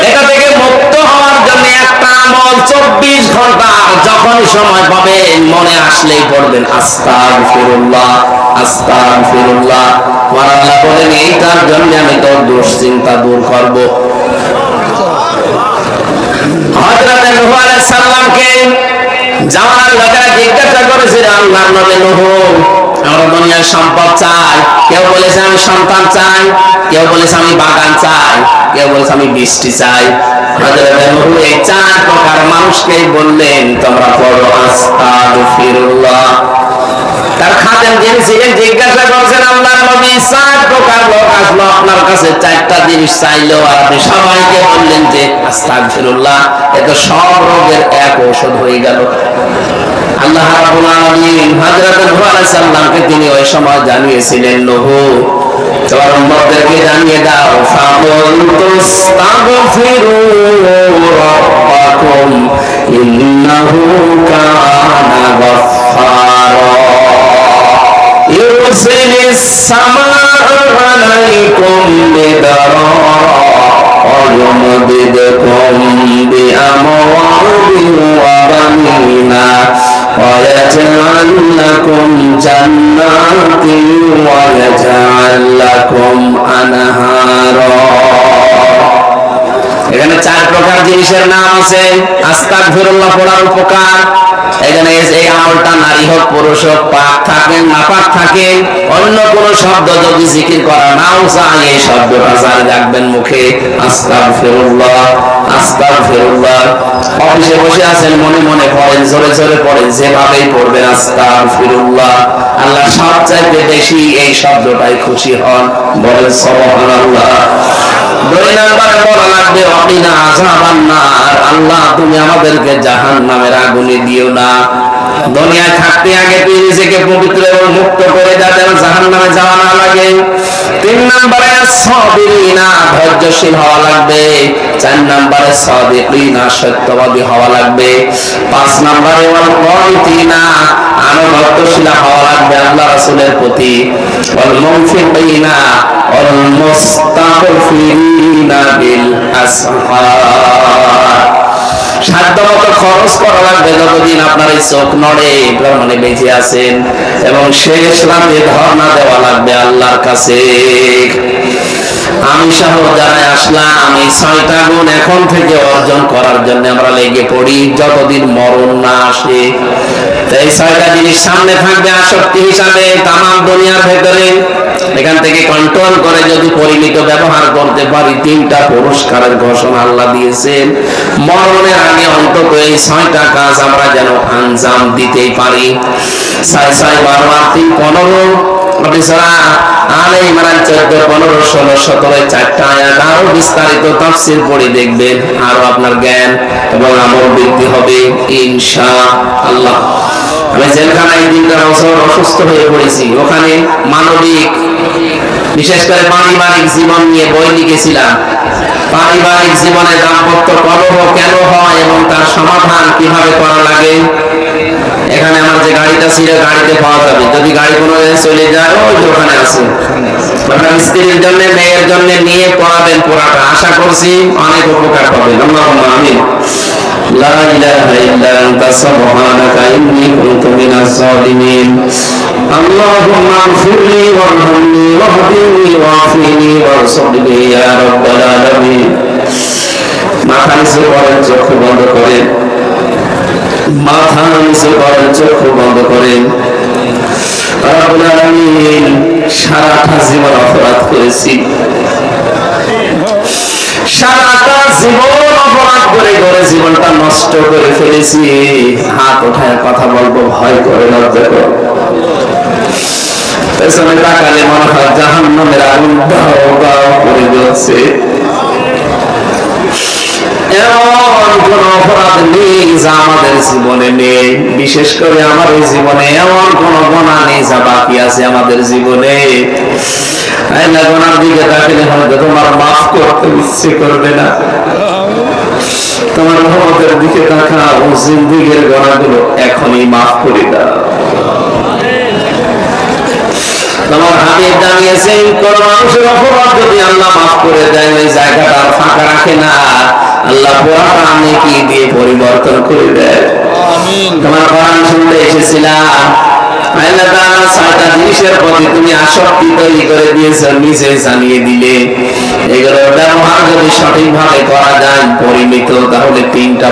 এটা থেকে মুক্ত হওয়ার জন্য একটা আমল 24 ঘন্টা যখনই সময় পাবেন, মনে আসলেই পড়বেন আস্তাগফিরুল্লাহ, আস্তাগফিরুল্লাহ। আমার আল্লাহ বলেন, এইটার জন্য আমি তোর দুশ্চিন্তা দূর করব। হযরত নূহ আলাইহিস সালামকে জামানার লোকেরা জিজ্ঞাসা করেছিল, আল্লাহর নবী নূহ, আমরা দুনিয়ার সম্পদ চাই। কেউ বলেছে আমি সন্তান চাই, কেউ বলেছে আমি বাগান চাই, কেউ বলেছে আমি বৃষ্টি চাই। হযরত নূহ এই 4 প্রকার মানুষকে বললেন, তোমরা পড়ো আস্তাগফিরুল্লাহ। তার খাদেম যিনি ছিলেন জিজ্ঞাসা করছেন, আল্লাহর নবী 4 প্রকার লোক আসলো আপনার কাছে, 4টা জিনিস চাইলো, আর আপনি সবাইকে বললেন যে আস্তাগফিরুল্লাহ। এ তো সব রোগের এক ঔষধ হয়ে গেল। আল্লাহ রাব্বুল আলামিন হযরত নূহ আলাইহিস সালামকে তিনি ওই সময় জানিয়েছিলেন, নূহ তোমার উম্মতদেরকে জানিয়ে দাও, ফাকুলতুস্তাগফিরু রাব্বাকুম ইন্নাহু কানা গাফফারা ইউরসিলিস সামাআ আলাইকুম বিদারা ওয়া ইউমদিদকুম বিআমওয়ালিন ওয়া বানিনা ওয়া ইয়াজআল লাকুম জান্নাতিন ওয়া ইয়াজআল লাকুম আনহারা। এখানে 4 প্রকার জিনিসের নাম আছে। আস্তাগফিরুল্লাহ পড়ার উপকার, এখানে এই আমলটা নারী হোক পুরুষ হোক, পাক থাকেন নাপাক থাকেন, অন্য কোন শব্দ যদি জিকির করা নাও চাই, এই শব্দটা জারি রাখবেন মুখে, আস্তাগফিরুল্লাহ, আস্তাগফিরুল্লাহ। অফিসে বসে আছেন, মনে মনে পড়েন, জোরে জোরে পড়েন, যেভাবেই পড়বেন আস্তাগফিরুল্লাহ। আল্লাহ সবচাইতে বেশি এই শব্দটাই খুশি হন। বলেন সুবহানাল্লাহ। 2 নম্বরে বলা লাগবে ওয়াকিনা আযাবান নার, আল্লাহ তুমি আমাদেরকে জাহান্নামের আগুনে দিও না। দুনিয়ায় থাকতে আগে তুই নিজেকে পবিত্র এবং মুক্ত করে দাও, যেন জাহান্নামে যাওয়া না লাগে। 3 নম্বরে সাবিরিনা, ধৈর্যশীল হওয়া লাগবে। 4 নম্বরে সাদিকিনা, সত্যবাদী হওয়া লাগবে। 5 নম্বরে ওয়াল কানিতিনা, আনুগত্যশীল হওয়া লাগবে আল্লাহ রাসূলের প্রতি। ওয়াল মুনফিকিনা ওয়াল মুস্তাগফিরিনা বিল আসহার। সাধ্য মতো খরচ করা লাগবে যতদিন আপনার এই চোখ নড়ে, মানে বেঁচে আছেন, এবং শেষ রাতে ধর্ণা দেওয়া লাগবে আল্লাহর কাছে। আমি সাহস জানাই আসলাম এই 6টা গুণ এখন থেকে অর্জন করার জন্য আমরা লেগে পড়ি যতদিন মরণ না আসে। এই 6টা জিনিস সামনে থাকবে আসক্তি হিসাবে তামাম দুনিয়ার ভেতরে। এখান থেকে কন্ট্রোল করে যদি পরিমিত ব্যবহার করতে পারি, 3টা পুরস্কারের ঘোষণা আল্লাহ দিয়েছেন। মরণের আগে অন্তত এই 6টা কাজ আমরা যেন আঞ্জাম দিতেই পারি। 6 6 12 আর 3 15। আপনি সূরা আলে ইমরান 14 15 16 17 4টা আয়াত আরো বিস্তারিত তাফসীর পড়ে দেখবেন, আরো আপনার জ্ঞান এবং আমল বৃদ্ধি হবে ইনশাআল্লাহ। আমি জেলখানায় 3টা বছর অসুস্থ হয়ে পড়েছি, ওখানে মানবিক বিশেষ করে পারিবারিক জীবন নিয়ে বই লিখেছিলাম। পারিবারিক জীবনে দাম্পত্য কলহ কেন হয় এবং তার সমাধান কিভাবে করা লাগে। এখানে আমার যে গাড়িটা ছিল গাড়িতে পাওয়া যাবে, যদি গাড়ি কোনো চলে যায় ওই ওখানে আছে। আপনার স্ত্রীর জন্য মেয়ের জন্য নিয়ে পড়াবেন পুরাটা, আশা করছি অনেক উপকার পাবেন। আল্লাহুম্মা আমিন। লা ইলাহা ইল্লা আনতা সুবহানাকা ইন্নী কুনতু মিনাজ জালিমিন। আল্লাহুম্মা আগফিরলি ওয়ারহামনি ওয়াহদিনি ওয়াফিনি ওয়ারযুকনি ইয়া রাব্বাল আলামিন। মাথা নিচু করেন, চোখ বন্ধ করেন, মাথা নিচু করেন, চোখ বন্ধ করেন। রব্বুল আলামিন, সারাটা জীবন অপরাধ করেছি, সারাটা জীবন অপরাধ করে করে জীবনটা নষ্ট করে ফেলেছি। হাত ওঠায় কথা বলবো ভয় করে, লজ্জা করে। পেছনে তাকালে মনে হয় জাহান্নামের আগুন দাও দাও করে জ্বলছে। এমন কোন অপরাধ নেই যা আমাদের জীবনে নেই, বিশেষ করে আমার এই জীবনে এমন কোন গুনাহ নেই যা বাকি আছে আমাদের জীবনে। আল্লাহ গুনার দিকে তাকালে হয়তো তোমার মাফ করতে ইচ্ছে করবে না। তোমার রহমতের দিকে তাকাও, জিন্দেগীর গুনাহগুলো এখনই মাফ করে দাও। তোমার হাবিব জানিয়েছেন কোন মানুষের অপরাধ যদি আল্লাহ মাফ করে দেয় ওই জায়গাটা আর ফাঁকা রাখে না, আল্লাহ পুরাটা নেকি দিয়ে পরিবর্তন করে দেয়। আমিন। তোমার কোরআন শুনতে এসেছিলাম, আল্লাহ তাআলা 6টা জিনিসের প্রতি তুমি আসক্তি তৈরি করে দিয়েছো, নিজে জানিয়ে দিলে। এগুলো ব্যবহার যদি সঠিকভাবে করা যায় পরিমিত, তাহলে 3টা